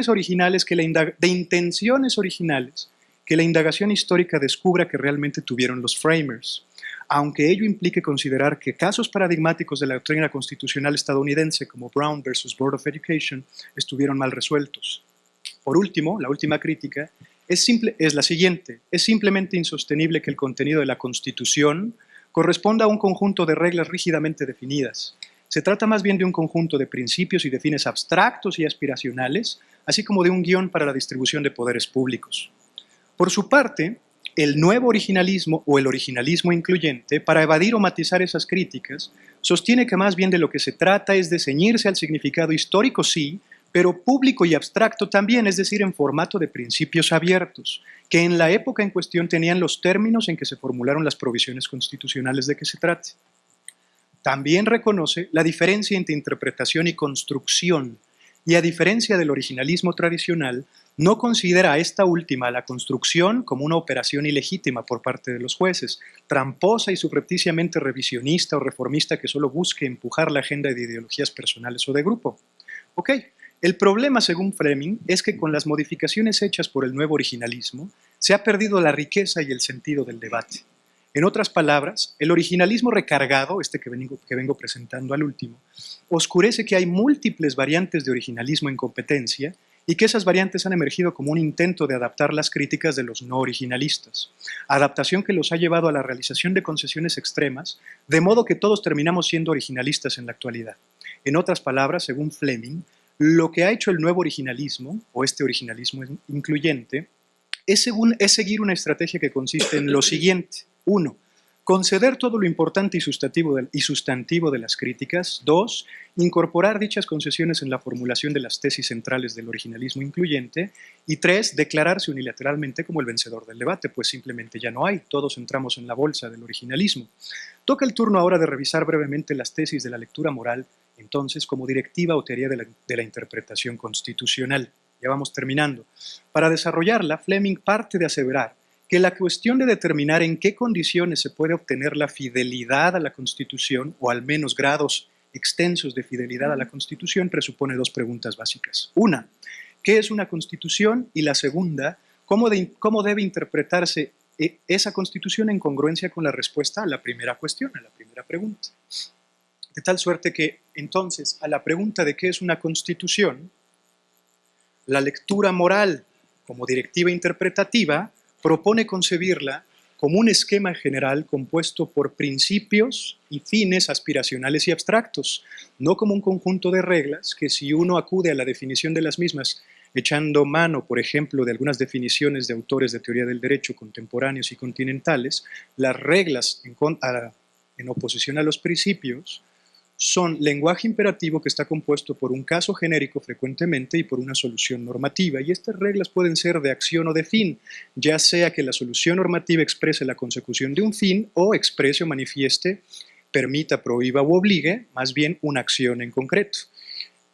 originales que la indagación histórica descubra que realmente tuvieron los framers, aunque ello implique considerar que casos paradigmáticos de la doctrina constitucional estadounidense, como Brown versus Board of Education, estuvieron mal resueltos. Por último, la última crítica es la siguiente: es simplemente insostenible que el contenido de la Constitución corresponda a un conjunto de reglas rígidamente definidas. Se trata más bien de un conjunto de principios y de fines abstractos y aspiracionales, así como de un guión para la distribución de poderes públicos. Por su parte, el nuevo originalismo o el originalismo incluyente, para evadir o matizar esas críticas, sostiene que más bien de lo que se trata es de ceñirse al significado histórico, sí, pero público y abstracto también, es decir, en formato de principios abiertos, que en la época en cuestión tenían los términos en que se formularon las provisiones constitucionales de que se trate. También reconoce la diferencia entre interpretación y construcción, y a diferencia del originalismo tradicional, no considera a esta última, la construcción, como una operación ilegítima por parte de los jueces, tramposa y subrepticiamente revisionista o reformista que solo busque empujar la agenda de ideologías personales o de grupo. Ok. El problema, según Fleming, es que con las modificaciones hechas por el nuevo originalismo, se ha perdido la riqueza y el sentido del debate. En otras palabras, el originalismo recargado, que vengo presentando al último, oscurece que hay múltiples variantes de originalismo en competencia y que esas variantes han emergido como un intento de adaptar las críticas de los no originalistas, adaptación que los ha llevado a la realización de concesiones extremas, de modo que todos terminamos siendo originalistas en la actualidad. En otras palabras, según Fleming, lo que ha hecho el nuevo originalismo, o este originalismo incluyente, es seguir una estrategia que consiste en lo siguiente. 1. Conceder todo lo importante y sustantivo de las críticas. 2. Incorporar dichas concesiones en la formulación de las tesis centrales del originalismo incluyente. Y 3. Declararse unilateralmente como el vencedor del debate, pues simplemente ya no hay. Todos entramos en la bolsa del originalismo. Toca el turno ahora de revisar brevemente las tesis de la lectura moral, entonces, como directiva o teoría de la interpretación constitucional. Ya vamos terminando. Para desarrollarla, Fleming parte de aseverar que la cuestión de determinar en qué condiciones se puede obtener la fidelidad a la Constitución, o al menos grados extensos de fidelidad a la Constitución, presupone dos preguntas básicas. Una, ¿qué es una Constitución? Y la segunda, ¿cómo debe interpretarse esa Constitución en congruencia con la respuesta a la primera cuestión, a la primera pregunta? De tal suerte que, entonces, a la pregunta de qué es una Constitución, la lectura moral como directiva interpretativa propone concebirla como un esquema general compuesto por principios y fines aspiracionales y abstractos, no como un conjunto de reglas que, si uno acude a la definición de las mismas, echando mano, por ejemplo, de algunas definiciones de autores de teoría del derecho contemporáneos y continentales, las reglas en oposición a los principios son lenguaje imperativo que está compuesto por un caso genérico frecuentemente y por una solución normativa, y estas reglas pueden ser de acción o de fin, ya sea que la solución normativa exprese la consecución de un fin o exprese o manifieste, permita, prohíba u obligue, más bien una acción en concreto.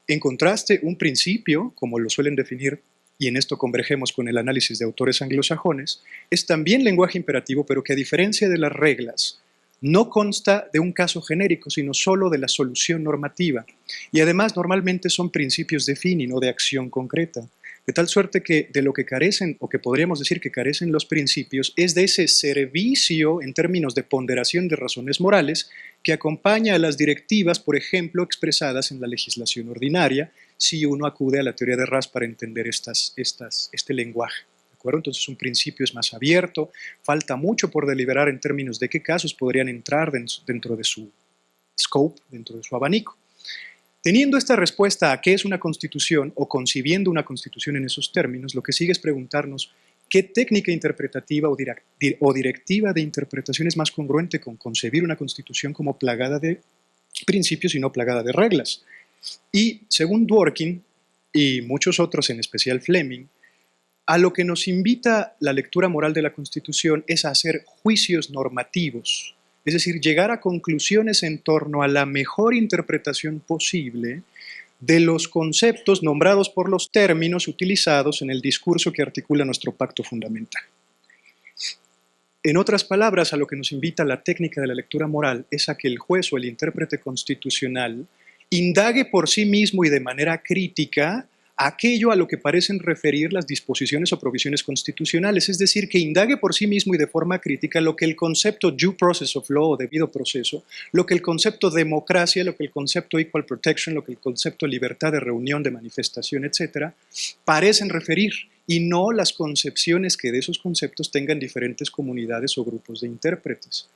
En contraste, un principio, como lo suelen definir, y en esto convergemos con el análisis de autores anglosajones, es también lenguaje imperativo, pero que a diferencia de las reglas, no consta de un caso genérico, sino solo de la solución normativa. Y además normalmente son principios de fin y no de acción concreta. De tal suerte que de lo que carecen, o que podríamos decir que carecen los principios, es de ese servicio en términos de ponderación de razones morales que acompaña a las directivas, por ejemplo, expresadas en la legislación ordinaria, si uno acude a la teoría de Ras para entender este lenguaje. ¿De acuerdo? Entonces un principio es más abierto, falta mucho por deliberar en términos de qué casos podrían entrar dentro de su scope, dentro de su abanico. Teniendo esta respuesta a qué es una constitución o concibiendo una constitución en esos términos, lo que sigue es preguntarnos qué técnica interpretativa o directiva de interpretación es más congruente con concebir una constitución como plagada de principios y no plagada de reglas. Y según Dworkin y muchos otros, en especial Fleming, a lo que nos invita la lectura moral de la Constitución es a hacer juicios normativos, es decir, llegar a conclusiones en torno a la mejor interpretación posible de los conceptos nombrados por los términos utilizados en el discurso que articula nuestro pacto fundamental. En otras palabras, a lo que nos invita la técnica de la lectura moral es a que el juez o el intérprete constitucional indague por sí mismo y de manera crítica aquello a lo que parecen referir las disposiciones o provisiones constitucionales, es decir, que indague por sí mismo y de forma crítica lo que el concepto due process of law o debido proceso, lo que el concepto democracia, lo que el concepto equal protection, lo que el concepto libertad de reunión, de manifestación, etcétera, parecen referir, y no las concepciones que de esos conceptos tengan diferentes comunidades o grupos de intérpretes.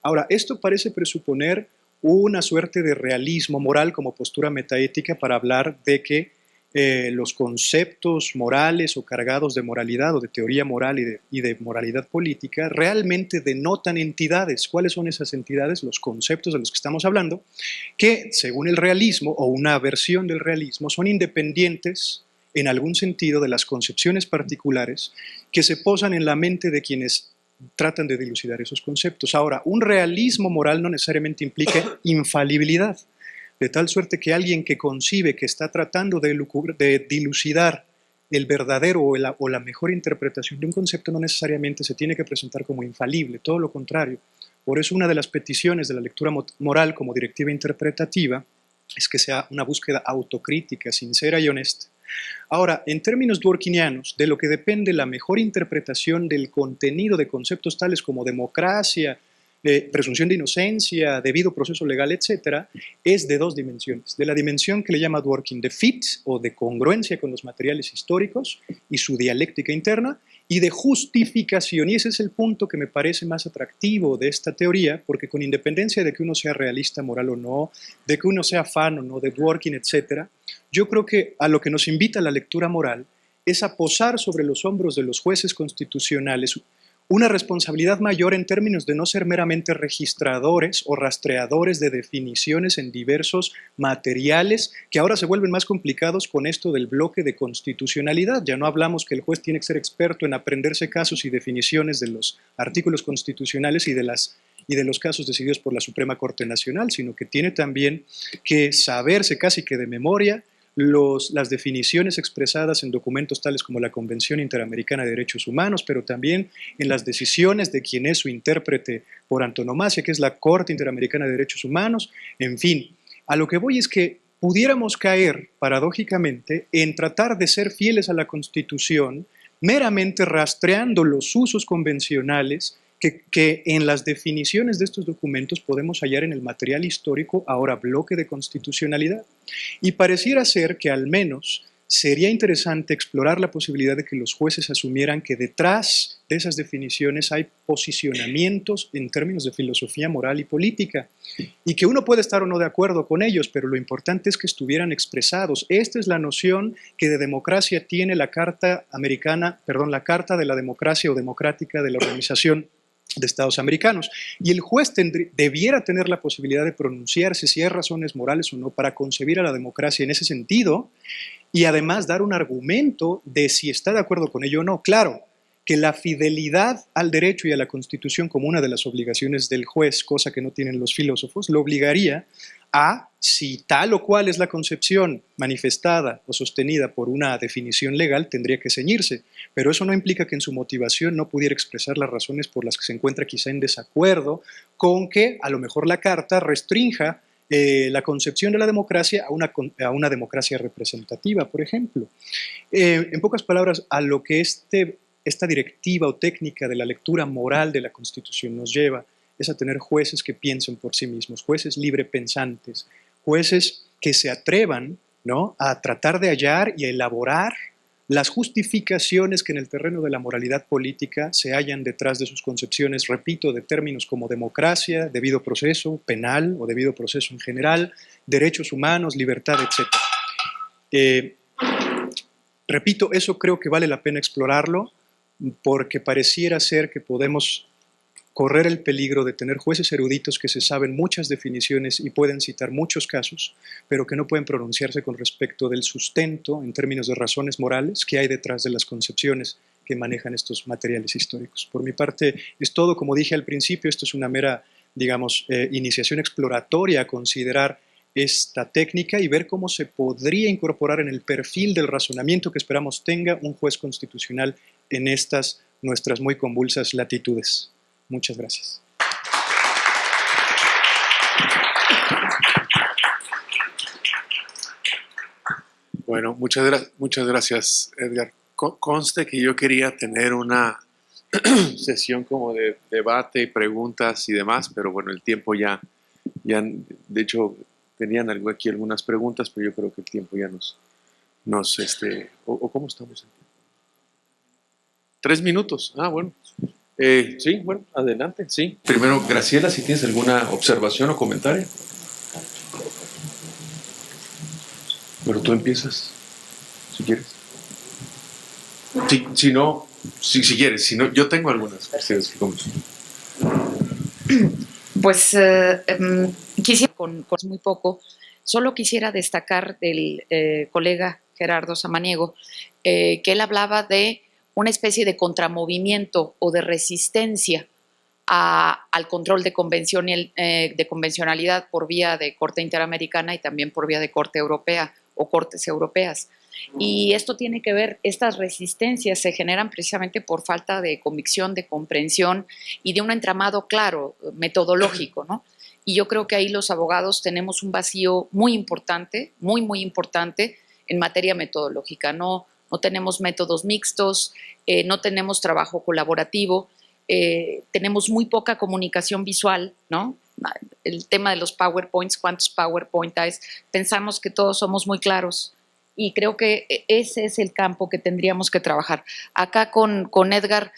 Ahora, esto parece presuponer una suerte de realismo moral como postura metaética para hablar de que los conceptos morales o cargados de moralidad o de teoría moral y de moralidad política realmente denotan entidades. ¿Cuáles son esas entidades? Los conceptos de los que estamos hablando, que según el realismo o una versión del realismo son independientes en algún sentido de las concepciones particulares que se posan en la mente de quienes tratan de dilucidar esos conceptos. Ahora, un realismo moral no necesariamente implica infalibilidad, de tal suerte que alguien que concibe que está tratando de dilucidar el verdadero o la mejor interpretación de un concepto no necesariamente se tiene que presentar como infalible, todo lo contrario. Por eso una de las peticiones de la lectura moral como directiva interpretativa es que sea una búsqueda autocrítica, sincera y honesta. Ahora, en términos dworkinianos, de lo que depende la mejor interpretación del contenido de conceptos tales como democracia, presunción de inocencia, debido proceso legal, etcétera, es de dos dimensiones. De la dimensión que le llama Dworkin de fit o de congruencia con los materiales históricos y su dialéctica interna, y de justificación, y ese es el punto que me parece más atractivo de esta teoría, porque con independencia de que uno sea realista, moral o no, de que uno sea fan o no de Dworkin, etcétera, yo creo que a lo que nos invita la lectura moral es a posar sobre los hombros de los jueces constitucionales una responsabilidad mayor en términos de no ser meramente registradores o rastreadores de definiciones en diversos materiales que ahora se vuelven más complicados con esto del bloque de constitucionalidad. Ya no hablamos que el juez tiene que ser experto en aprenderse casos y definiciones de los artículos constitucionales y de los casos decididos por la Suprema Corte Nacional, sino que tiene también que saberse casi que de memoria las definiciones expresadas en documentos tales como la Convención Interamericana de Derechos Humanos, pero también en las decisiones de quien es su intérprete por antonomasia, que es la Corte Interamericana de Derechos Humanos. En fin, a lo que voy es que pudiéramos caer, paradójicamente, en tratar de ser fieles a la Constitución, meramente rastreando los usos convencionales que en las definiciones de estos documentos podemos hallar en el material histórico, ahora bloque de constitucionalidad. Y pareciera ser que al menos sería interesante explorar la posibilidad de que los jueces asumieran que detrás de esas definiciones hay posicionamientos en términos de filosofía moral y política, y que uno puede estar o no de acuerdo con ellos, pero lo importante es que estuvieran expresados. Esta es la noción que de democracia tiene la Carta de la Democracia o Democrática de la Organización de Estados Americanos, y el juez debiera tener la posibilidad de pronunciarse si hay razones morales o no para concebir a la democracia en ese sentido, y además dar un argumento de si está de acuerdo con ello o no. Claro, que la fidelidad al derecho y a la Constitución como una de las obligaciones del juez, cosa que no tienen los filósofos, lo obligaría a, si tal o cual es la concepción manifestada o sostenida por una definición legal, tendría que ceñirse. Pero eso no implica que en su motivación no pudiera expresar las razones por las que se encuentra quizá en desacuerdo con que a lo mejor la Carta restrinja la concepción de la democracia a una democracia representativa, por ejemplo. En pocas palabras, a lo que esta directiva o técnica de la lectura moral de la Constitución nos lleva es a tener jueces que piensen por sí mismos, jueces librepensantes, jueces que se atrevan, ¿no?, a tratar de hallar y a elaborar las justificaciones que en el terreno de la moralidad política se hallan detrás de sus concepciones, repito, de términos como democracia, debido proceso, penal o debido proceso en general, derechos humanos, libertad, etc. Repito, eso creo que vale la pena explorarlo, porque pareciera ser que podemos correr el peligro de tener jueces eruditos que se saben muchas definiciones y pueden citar muchos casos, pero que no pueden pronunciarse con respecto del sustento en términos de razones morales que hay detrás de las concepciones que manejan estos materiales históricos. Por mi parte es todo. Como dije al principio, esto es una mera, digamos, iniciación exploratoria a considerar esta técnica y ver cómo se podría incorporar en el perfil del razonamiento que esperamos tenga un juez constitucional en estas nuestras muy convulsas latitudes. Muchas gracias. Bueno, muchas gracias, Edgar. Conste que yo quería tener una sesión como de debate y preguntas y demás, pero bueno, el tiempo ya de hecho, tenían aquí algunas preguntas, pero yo creo que el tiempo ya ¿cómo estamos? 3 minutos. Ah, bueno. Sí, bueno, adelante, sí. Primero, Graciela, si tienes alguna observación o comentario. Bueno, tú empiezas, si quieres. Si no, si quieres, si no, yo tengo algunas cuestiones que comentar. Pues quisiera, con muy poco, solo quisiera destacar del colega Gerardo Samaniego, que él hablaba de una especie de contramovimiento o de resistencia al control de convencionalidad por vía de Corte Interamericana y también por vía de Corte Europea o Cortes Europeas. Y esto tiene que ver, estas resistencias se generan precisamente por falta de convicción, de comprensión y de un entramado claro, metodológico, ¿no? Y yo creo que ahí los abogados tenemos un vacío muy importante, muy importante en materia metodológica. No tenemos métodos mixtos, no tenemos trabajo colaborativo, tenemos muy poca comunicación visual, ¿no? El tema de los PowerPoints, ¿cuántos PowerPoint hay? Pensamos que todos somos muy claros y creo que ese es el campo que tendríamos que trabajar. Acá con Edgar,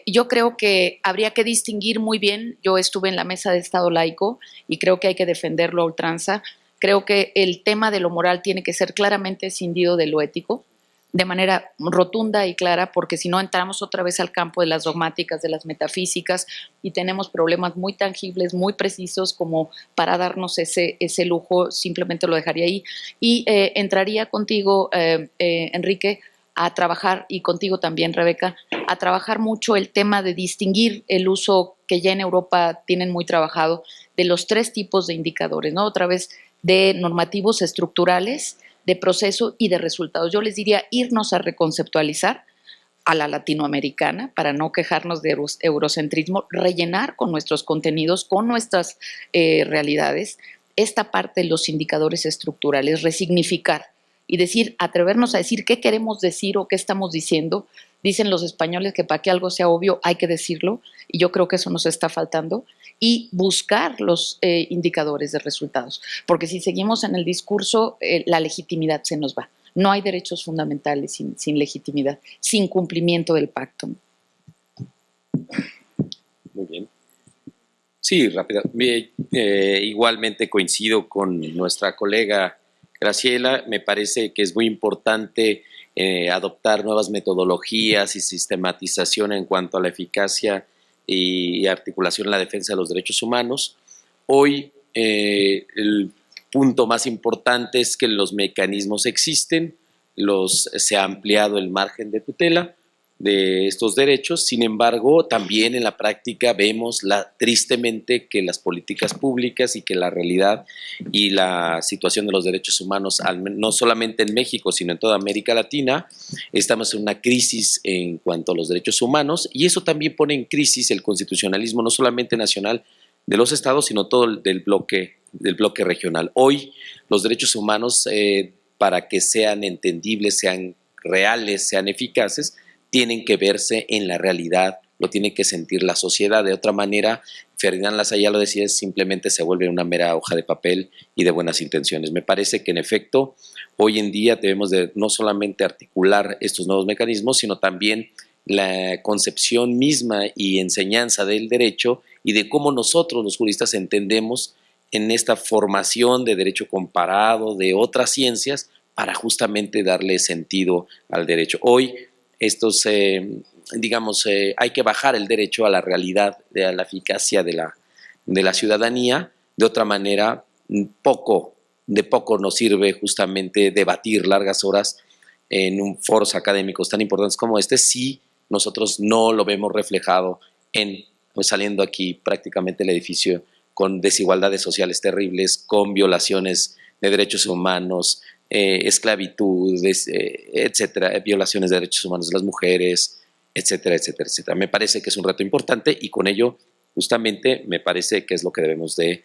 yo creo que habría que distinguir muy bien. Yo estuve en la mesa de Estado laico y creo que hay que defenderlo a ultranza. Creo que el tema de lo moral tiene que ser claramente escindido de lo ético, de manera rotunda y clara, porque si no entramos otra vez al campo de las dogmáticas, de las metafísicas, y tenemos problemas muy tangibles, muy precisos, como para darnos ese lujo, simplemente lo dejaría ahí. Y entraría contigo, Enrique, a trabajar, y contigo también, Rebeca, a trabajar mucho el tema de distinguir el uso que ya en Europa tienen muy trabajado de los 3 tipos de indicadores, ¿no? Otra vez, de normativos estructurales, de proceso y de resultados. Yo les diría irnos a reconceptualizar a la latinoamericana para no quejarnos de eurocentrismo, rellenar con nuestros contenidos, con nuestras realidades, esta parte de los indicadores estructurales, resignificar y decir, atrevernos a decir qué queremos decir o qué estamos diciendo. Dicen los españoles que para que algo sea obvio hay que decirlo, y yo creo que eso nos está faltando, y buscar los indicadores de resultados, porque si seguimos en el discurso, la legitimidad se nos va. No hay derechos fundamentales sin legitimidad, sin cumplimiento del pacto. Muy bien. Sí, rápido. Igualmente coincido con nuestra colega Graciela. Me parece que es muy importante adoptar nuevas metodologías y sistematización en cuanto a la eficacia y articulación en la defensa de los derechos humanos. Hoy el punto más importante es que los mecanismos existen, se ha ampliado el margen de tutela de estos derechos. Sin embargo, también en la práctica vemos tristemente que las políticas públicas y que la realidad y la situación de los derechos humanos, no solamente en México, sino en toda América Latina, estamos en una crisis en cuanto a los derechos humanos, y eso también pone en crisis el constitucionalismo, no solamente nacional de los estados, sino todo del bloque regional. Hoy los derechos humanos, para que sean entendibles, sean reales, sean eficaces, tienen que verse en la realidad, lo tiene que sentir la sociedad. De otra manera, Ferdinand Laza ya lo decía, simplemente se vuelve una mera hoja de papel y de buenas intenciones. Me parece que en efecto hoy en día debemos de no solamente articular estos nuevos mecanismos, sino también la concepción misma y enseñanza del derecho y de cómo nosotros los juristas entendemos en esta formación de derecho comparado de otras ciencias para justamente darle sentido al derecho. Hoy estos, hay que bajar el derecho a la realidad, a la eficacia de la ciudadanía. De otra manera, de poco nos sirve justamente debatir largas horas en un foros académicos tan importantes como este si nosotros no lo vemos reflejado saliendo aquí prácticamente el edificio con desigualdades sociales terribles, con violaciones de derechos humanos, esclavitudes, etcétera, violaciones de derechos humanos de las mujeres, etcétera, etcétera, etcétera. Me parece que es un reto importante y con ello justamente me parece que es lo que debemos de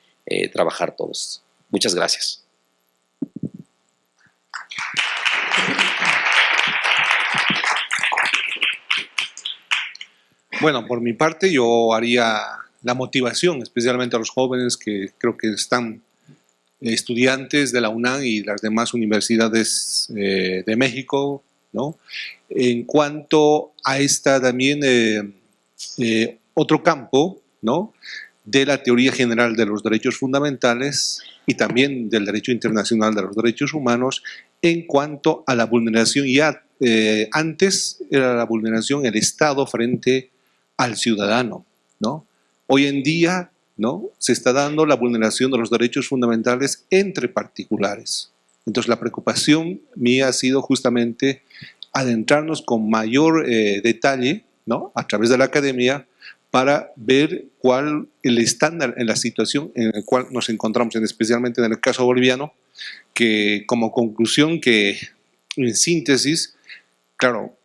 trabajar todos. Muchas gracias. Bueno, por mi parte yo haría la motivación, especialmente a los jóvenes que creo que están estudiantes de la UNAM y las demás universidades de México, ¿no? En cuanto a esta también otro campo, ¿no?, de la teoría general de los derechos fundamentales y también del derecho internacional de los derechos humanos en cuanto a la vulneración. Ya antes era la vulneración del Estado frente al ciudadano, ¿no? Hoy en día, ¿no?, se está dando la vulneración de los derechos fundamentales entre particulares. Entonces la preocupación mía ha sido justamente adentrarnos con mayor detalle, ¿no?, a través de la academia para ver cuál el estándar en la situación en la cual nos encontramos, especialmente en el caso boliviano, que como conclusión que en síntesis, claro,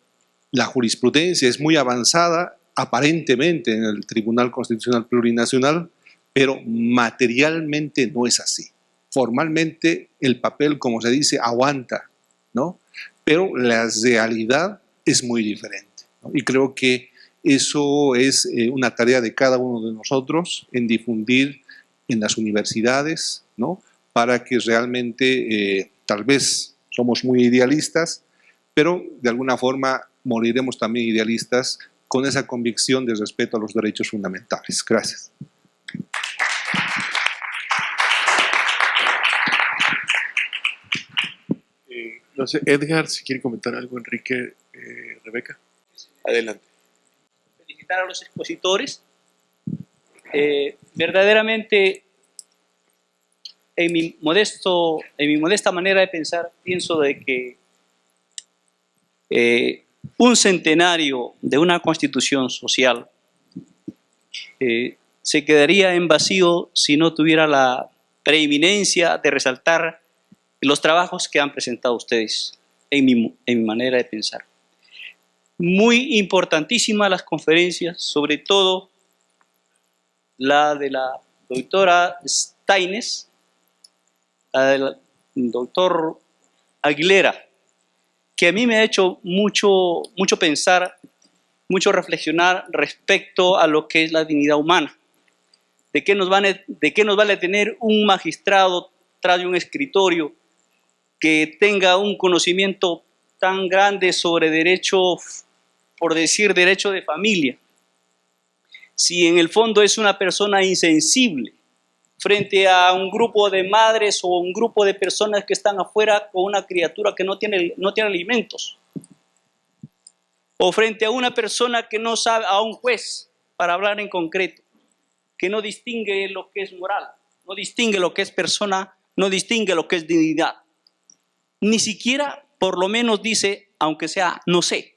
la jurisprudencia es muy avanzada aparentemente en el Tribunal Constitucional Plurinacional, pero materialmente no es así. Formalmente el papel, como se dice, aguanta, ¿no?, pero la realidad es muy diferente, ¿no? Y creo que eso es una tarea de cada uno de nosotros en difundir en las universidades, ¿no?, para que realmente tal vez somos muy idealistas, pero de alguna forma moriremos también idealistas con esa convicción de respeto a los derechos fundamentales. Gracias. No sé, Edgar, si quiere comentar algo, Enrique, Rebeca. Adelante. Felicitar a los expositores. Verdaderamente, en mi modesta manera de pensar, pienso de que un centenario de una constitución social se quedaría en vacío si no tuviera la preeminencia de resaltar los trabajos que han presentado ustedes, en mi manera de pensar. Muy importantísimas las conferencias, sobre todo la de la doctora Steines, la del doctor Aguilera, que a mí me ha hecho mucho pensar, mucho reflexionar respecto a lo que es la dignidad humana. ¿De qué nos vale tener un magistrado tras de un escritorio que tenga un conocimiento tan grande sobre derecho, por decir derecho de familia, si en el fondo es una persona insensible frente a un grupo de madres o un grupo de personas que están afuera con una criatura que no tiene alimentos? O frente a una persona que no sabe, a un juez, para hablar en concreto, que no distingue lo que es moral, no distingue lo que es persona, no distingue lo que es dignidad. Ni siquiera, por lo menos dice, aunque sea, no sé.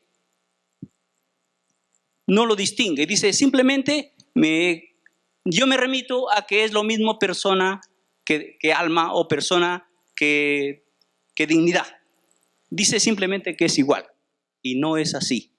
No lo distingue, dice simplemente, yo me remito a que es lo mismo persona que alma o persona que dignidad. Dice simplemente que es igual y no es así.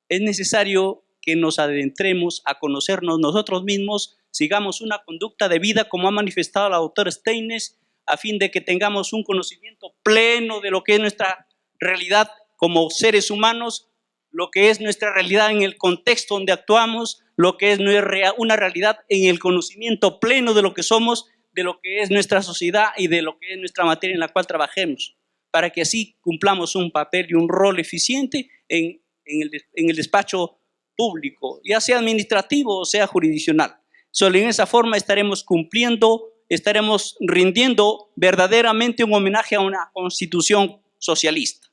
Es necesario que nos adentremos a conocernos nosotros mismos, sigamos una conducta de vida como ha manifestado la doctora Steines, a fin de que tengamos un conocimiento pleno de lo que es nuestra realidad como seres humanos, lo que es nuestra realidad en el contexto donde actuamos, lo que es una realidad en el conocimiento pleno de lo que somos, de lo que es nuestra sociedad y de lo que es nuestra materia en la cual trabajemos, para que así cumplamos un papel y un rol eficiente en el despacho público, ya sea administrativo o sea jurisdiccional. Solo en esa forma estaremos cumpliendo, estaremos rindiendo verdaderamente un homenaje a una constitución socialista.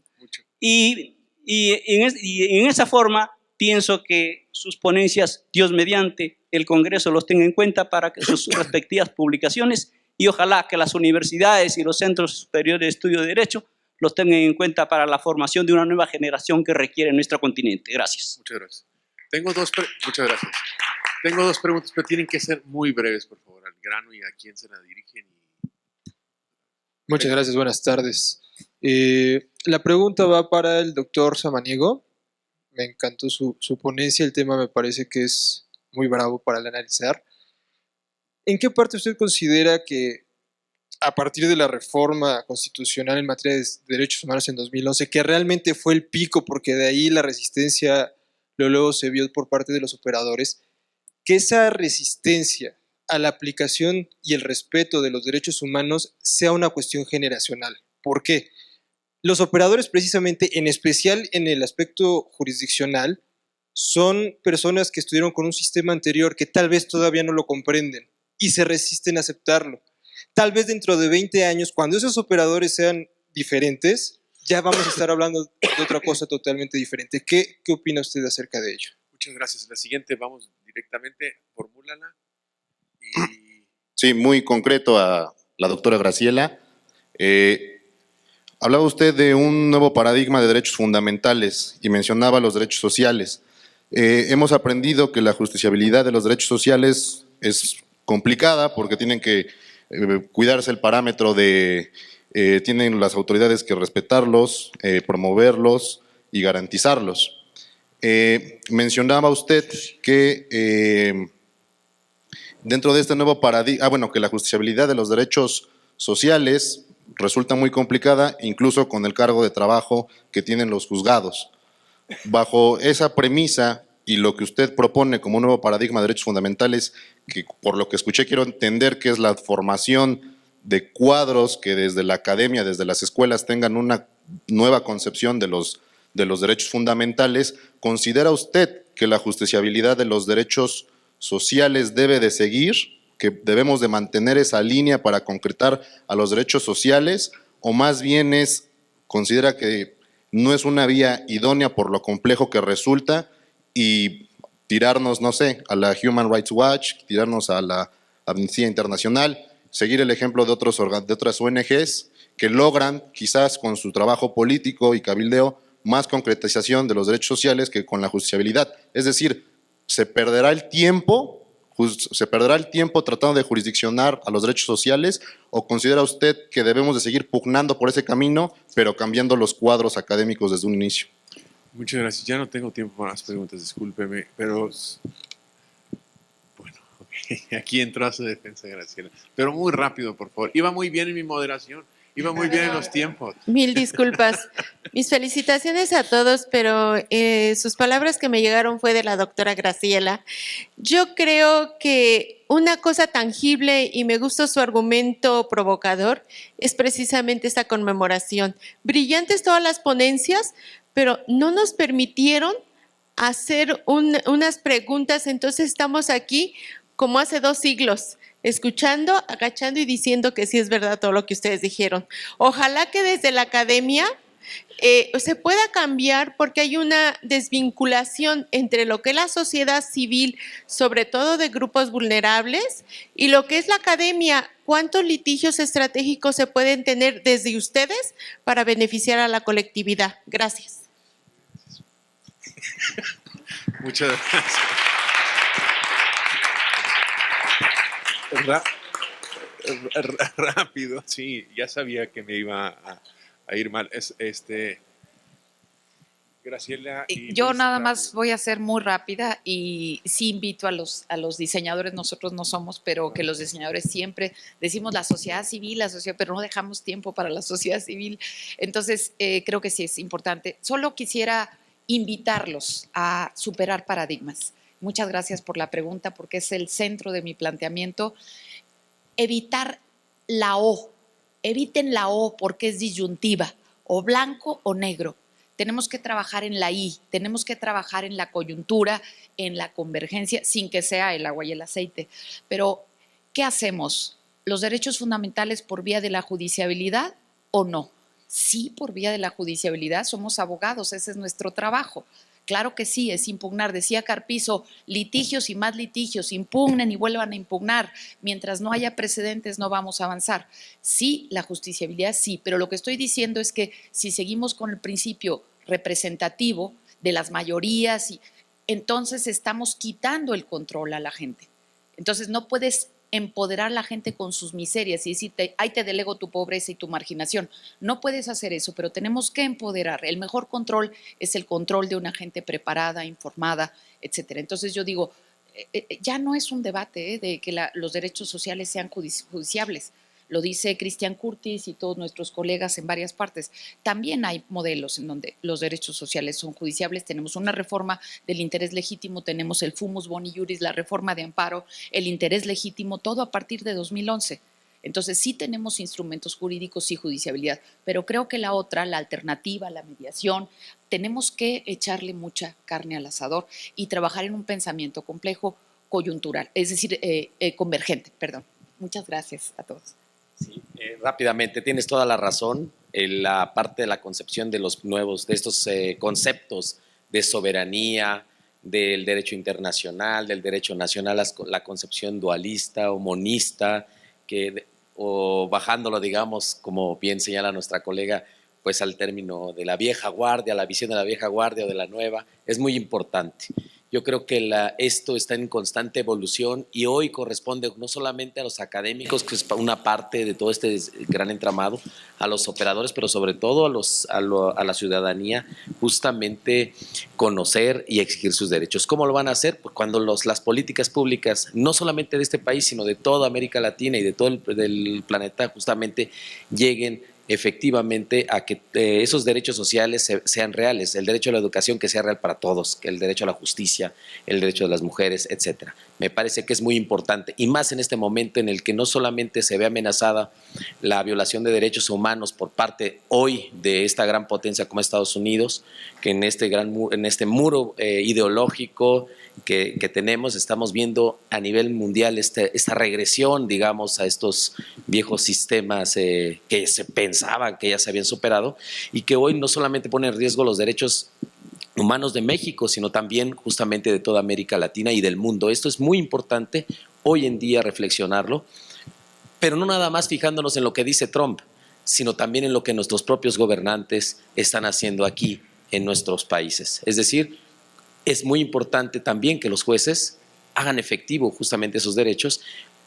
Y en esa forma pienso que sus ponencias, Dios mediante, el Congreso los tenga en cuenta para que sus respectivas publicaciones, y ojalá que las universidades y los centros superiores de estudio de Derecho los tengan en cuenta para la formación de una nueva generación que requiere nuestro continente. Gracias. Muchas gracias. Muchas gracias. Tengo dos preguntas, pero tienen que ser muy breves, por favor, al grano y a quién se la dirigen. Muchas gracias, buenas tardes. La pregunta va para el doctor Samaniego. Me encantó su ponencia, el tema me parece que es muy bravo para el analizar. ¿En qué parte usted considera que a partir de la reforma constitucional en materia de derechos humanos en 2011, que realmente fue el pico porque de ahí la resistencia luego se vio por parte de los operadores, que esa resistencia a la aplicación y el respeto de los derechos humanos sea una cuestión generacional? ¿Por qué? Los operadores precisamente, en especial en el aspecto jurisdiccional, son personas que estuvieron con un sistema anterior que tal vez todavía no lo comprenden y se resisten a aceptarlo. Tal vez dentro de 20 años, cuando esos operadores sean diferentes, ya vamos a estar hablando de otra cosa totalmente diferente. ¿Qué opina usted acerca de ello? Muchas gracias. La siguiente, vamos directamente, formúlala. Sí, muy concreto a la doctora Graciela. Hablaba usted de un nuevo paradigma de derechos fundamentales y mencionaba los derechos sociales. Hemos aprendido que la justiciabilidad de los derechos sociales es complicada porque tienen que cuidarse el parámetro de, tienen las autoridades que respetarlos, promoverlos y garantizarlos. Mencionaba usted que dentro de este nuevo paradigma, que la justiciabilidad de los derechos sociales resulta muy complicada, incluso con el cargo de trabajo que tienen los juzgados. Bajo esa premisa y lo que usted propone como un nuevo paradigma de derechos fundamentales, que por lo que escuché quiero entender que es la formación de cuadros que desde la academia, desde las escuelas tengan una nueva concepción de los derechos fundamentales, ¿considera usted que la justiciabilidad de los derechos sociales debe de seguir, que debemos de mantener esa línea para concretar a los derechos sociales, o más bien considera que no es una vía idónea por lo complejo que resulta y tirarnos, no sé, a la Human Rights Watch, tirarnos a la Amnistía Internacional, seguir el ejemplo de otras ONGs que logran quizás con su trabajo político y cabildeo más concretización de los derechos sociales que con la justiciabilidad? Es decir, se perderá el tiempo tratando de jurisdiccionar a los derechos sociales, o considera usted que debemos de seguir pugnando por ese camino, pero cambiando los cuadros académicos desde un inicio? Muchas gracias. Ya no tengo tiempo para más preguntas, discúlpeme, pero bueno, okay. Aquí entró a su defensa, Graciela. Pero muy rápido, por favor. Iba muy bien en mi moderación. Iba muy bien en los tiempos. Mil disculpas. Mis felicitaciones a todos, pero sus palabras que me llegaron fue de la doctora Graciela. Yo creo que una cosa tangible, y me gustó su argumento provocador, es precisamente esta conmemoración. Brillantes todas las ponencias, pero no nos permitieron hacer unas preguntas, entonces estamos aquí como hace 2 siglos, escuchando, agachando y diciendo que sí es verdad todo lo que ustedes dijeron. Ojalá que desde la academia se pueda cambiar, porque hay una desvinculación entre lo que es la sociedad civil, sobre todo de grupos vulnerables, y lo que es la academia. ¿Cuántos litigios estratégicos se pueden tener desde ustedes para beneficiar a la colectividad? Gracias. Muchas gracias. Rápido, sí, ya sabía que me iba a ir mal. Graciela. Yo nada más voy a ser muy rápida, y sí invito a los diseñadores, nosotros no somos, pero que los diseñadores siempre decimos la sociedad civil, pero no dejamos tiempo para la sociedad civil. Entonces, creo que sí es importante. Solo quisiera invitarlos a superar paradigmas. Muchas gracias por la pregunta, porque es el centro de mi planteamiento. Evitar la O. Eviten la O porque es disyuntiva, o blanco o negro. Tenemos que trabajar en la I, tenemos que trabajar en la coyuntura, en la convergencia, sin que sea el agua y el aceite. Pero, ¿qué hacemos? ¿Los derechos fundamentales por vía de la judiciabilidad o no? Sí, por vía de la judiciabilidad, somos abogados, ese es nuestro trabajo. Claro que sí, es impugnar. Decía Carpizo, litigios y más litigios, impugnen y vuelvan a impugnar. Mientras no haya precedentes no vamos a avanzar. Sí, la justiciabilidad sí, pero lo que estoy diciendo es que si seguimos con el principio representativo de las mayorías, entonces estamos quitando el control a la gente. Entonces no puedes empoderar a la gente con sus miserias y decirte, ahí te delego tu pobreza y tu marginación. No puedes hacer eso, pero tenemos que empoderar. El mejor control es el control de una gente preparada, informada, etcétera. Entonces yo digo, ya no es un debate de que los derechos sociales sean judiciables. Lo dice Christian Curtis y todos nuestros colegas en varias partes. También hay modelos en donde los derechos sociales son judiciables. Tenemos una reforma del interés legítimo, tenemos el fumus boni iuris, la reforma de amparo, el interés legítimo, todo a partir de 2011. Entonces sí tenemos instrumentos jurídicos y judiciabilidad, pero creo que la otra, la alternativa, la mediación, tenemos que echarle mucha carne al asador y trabajar en un pensamiento complejo, coyuntural, es decir, convergente, perdón. Muchas gracias a todos. Sí, rápidamente, tienes toda la razón. La parte de la concepción de los nuevos, de estos conceptos de soberanía, del derecho internacional, del derecho nacional, la concepción dualista o monista, o bajándolo, digamos, como bien señala nuestra colega, pues al término de la vieja guardia, la visión de la vieja guardia o de la nueva, es muy importante. Yo creo que esto está en constante evolución y hoy corresponde no solamente a los académicos, que es una parte de todo este gran entramado, a los operadores, pero sobre todo a la ciudadanía, justamente conocer y exigir sus derechos. ¿Cómo lo van a hacer? Pues cuando las políticas públicas, no solamente de este país, sino de toda América Latina y de todo el planeta, justamente lleguen efectivamente a que esos derechos sociales sean reales, el derecho a la educación que sea real para todos, el derecho a la justicia, el derecho de las mujeres, etcétera. Me parece que es muy importante y más en este momento en el que no solamente se ve amenazada la violación de derechos humanos por parte hoy de esta gran potencia como Estados Unidos, que en este muro ideológico que tenemos, estamos viendo a nivel mundial esta regresión, digamos, a estos viejos sistemas que se pensaban que ya se habían superado y que hoy no solamente pone en riesgo los derechos humanos de México, sino también justamente de toda América Latina y del mundo. Esto es muy importante hoy en día reflexionarlo, pero no nada más fijándonos en lo que dice Trump, sino también en lo que nuestros propios gobernantes están haciendo aquí en nuestros países. Es decir, es muy importante también que los jueces hagan efectivo justamente esos derechos.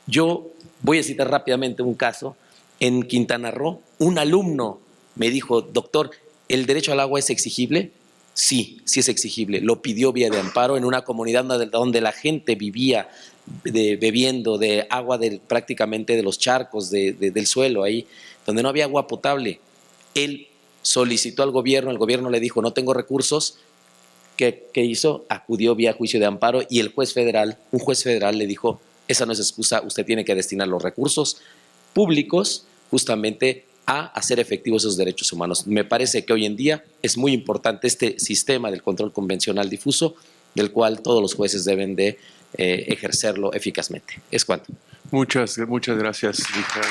Yo voy a citar rápidamente un caso. En Quintana Roo, un alumno me dijo, doctor, ¿el derecho al agua es exigible? Sí, sí es exigible. Lo pidió vía de amparo en una comunidad donde la gente vivía bebiendo de agua prácticamente de los charcos, del suelo ahí, donde no había agua potable. Él solicitó al gobierno, el gobierno le dijo, no tengo recursos. ¿Qué hizo? Acudió vía juicio de amparo y un juez federal le dijo, esa no es excusa, usted tiene que destinar los recursos públicos justamente a hacer efectivos esos derechos humanos. Me parece que hoy en día es muy importante este sistema del control convencional difuso, del cual todos los jueces deben de ejercerlo eficazmente. Es cuanto. Muchas gracias, Ricardo.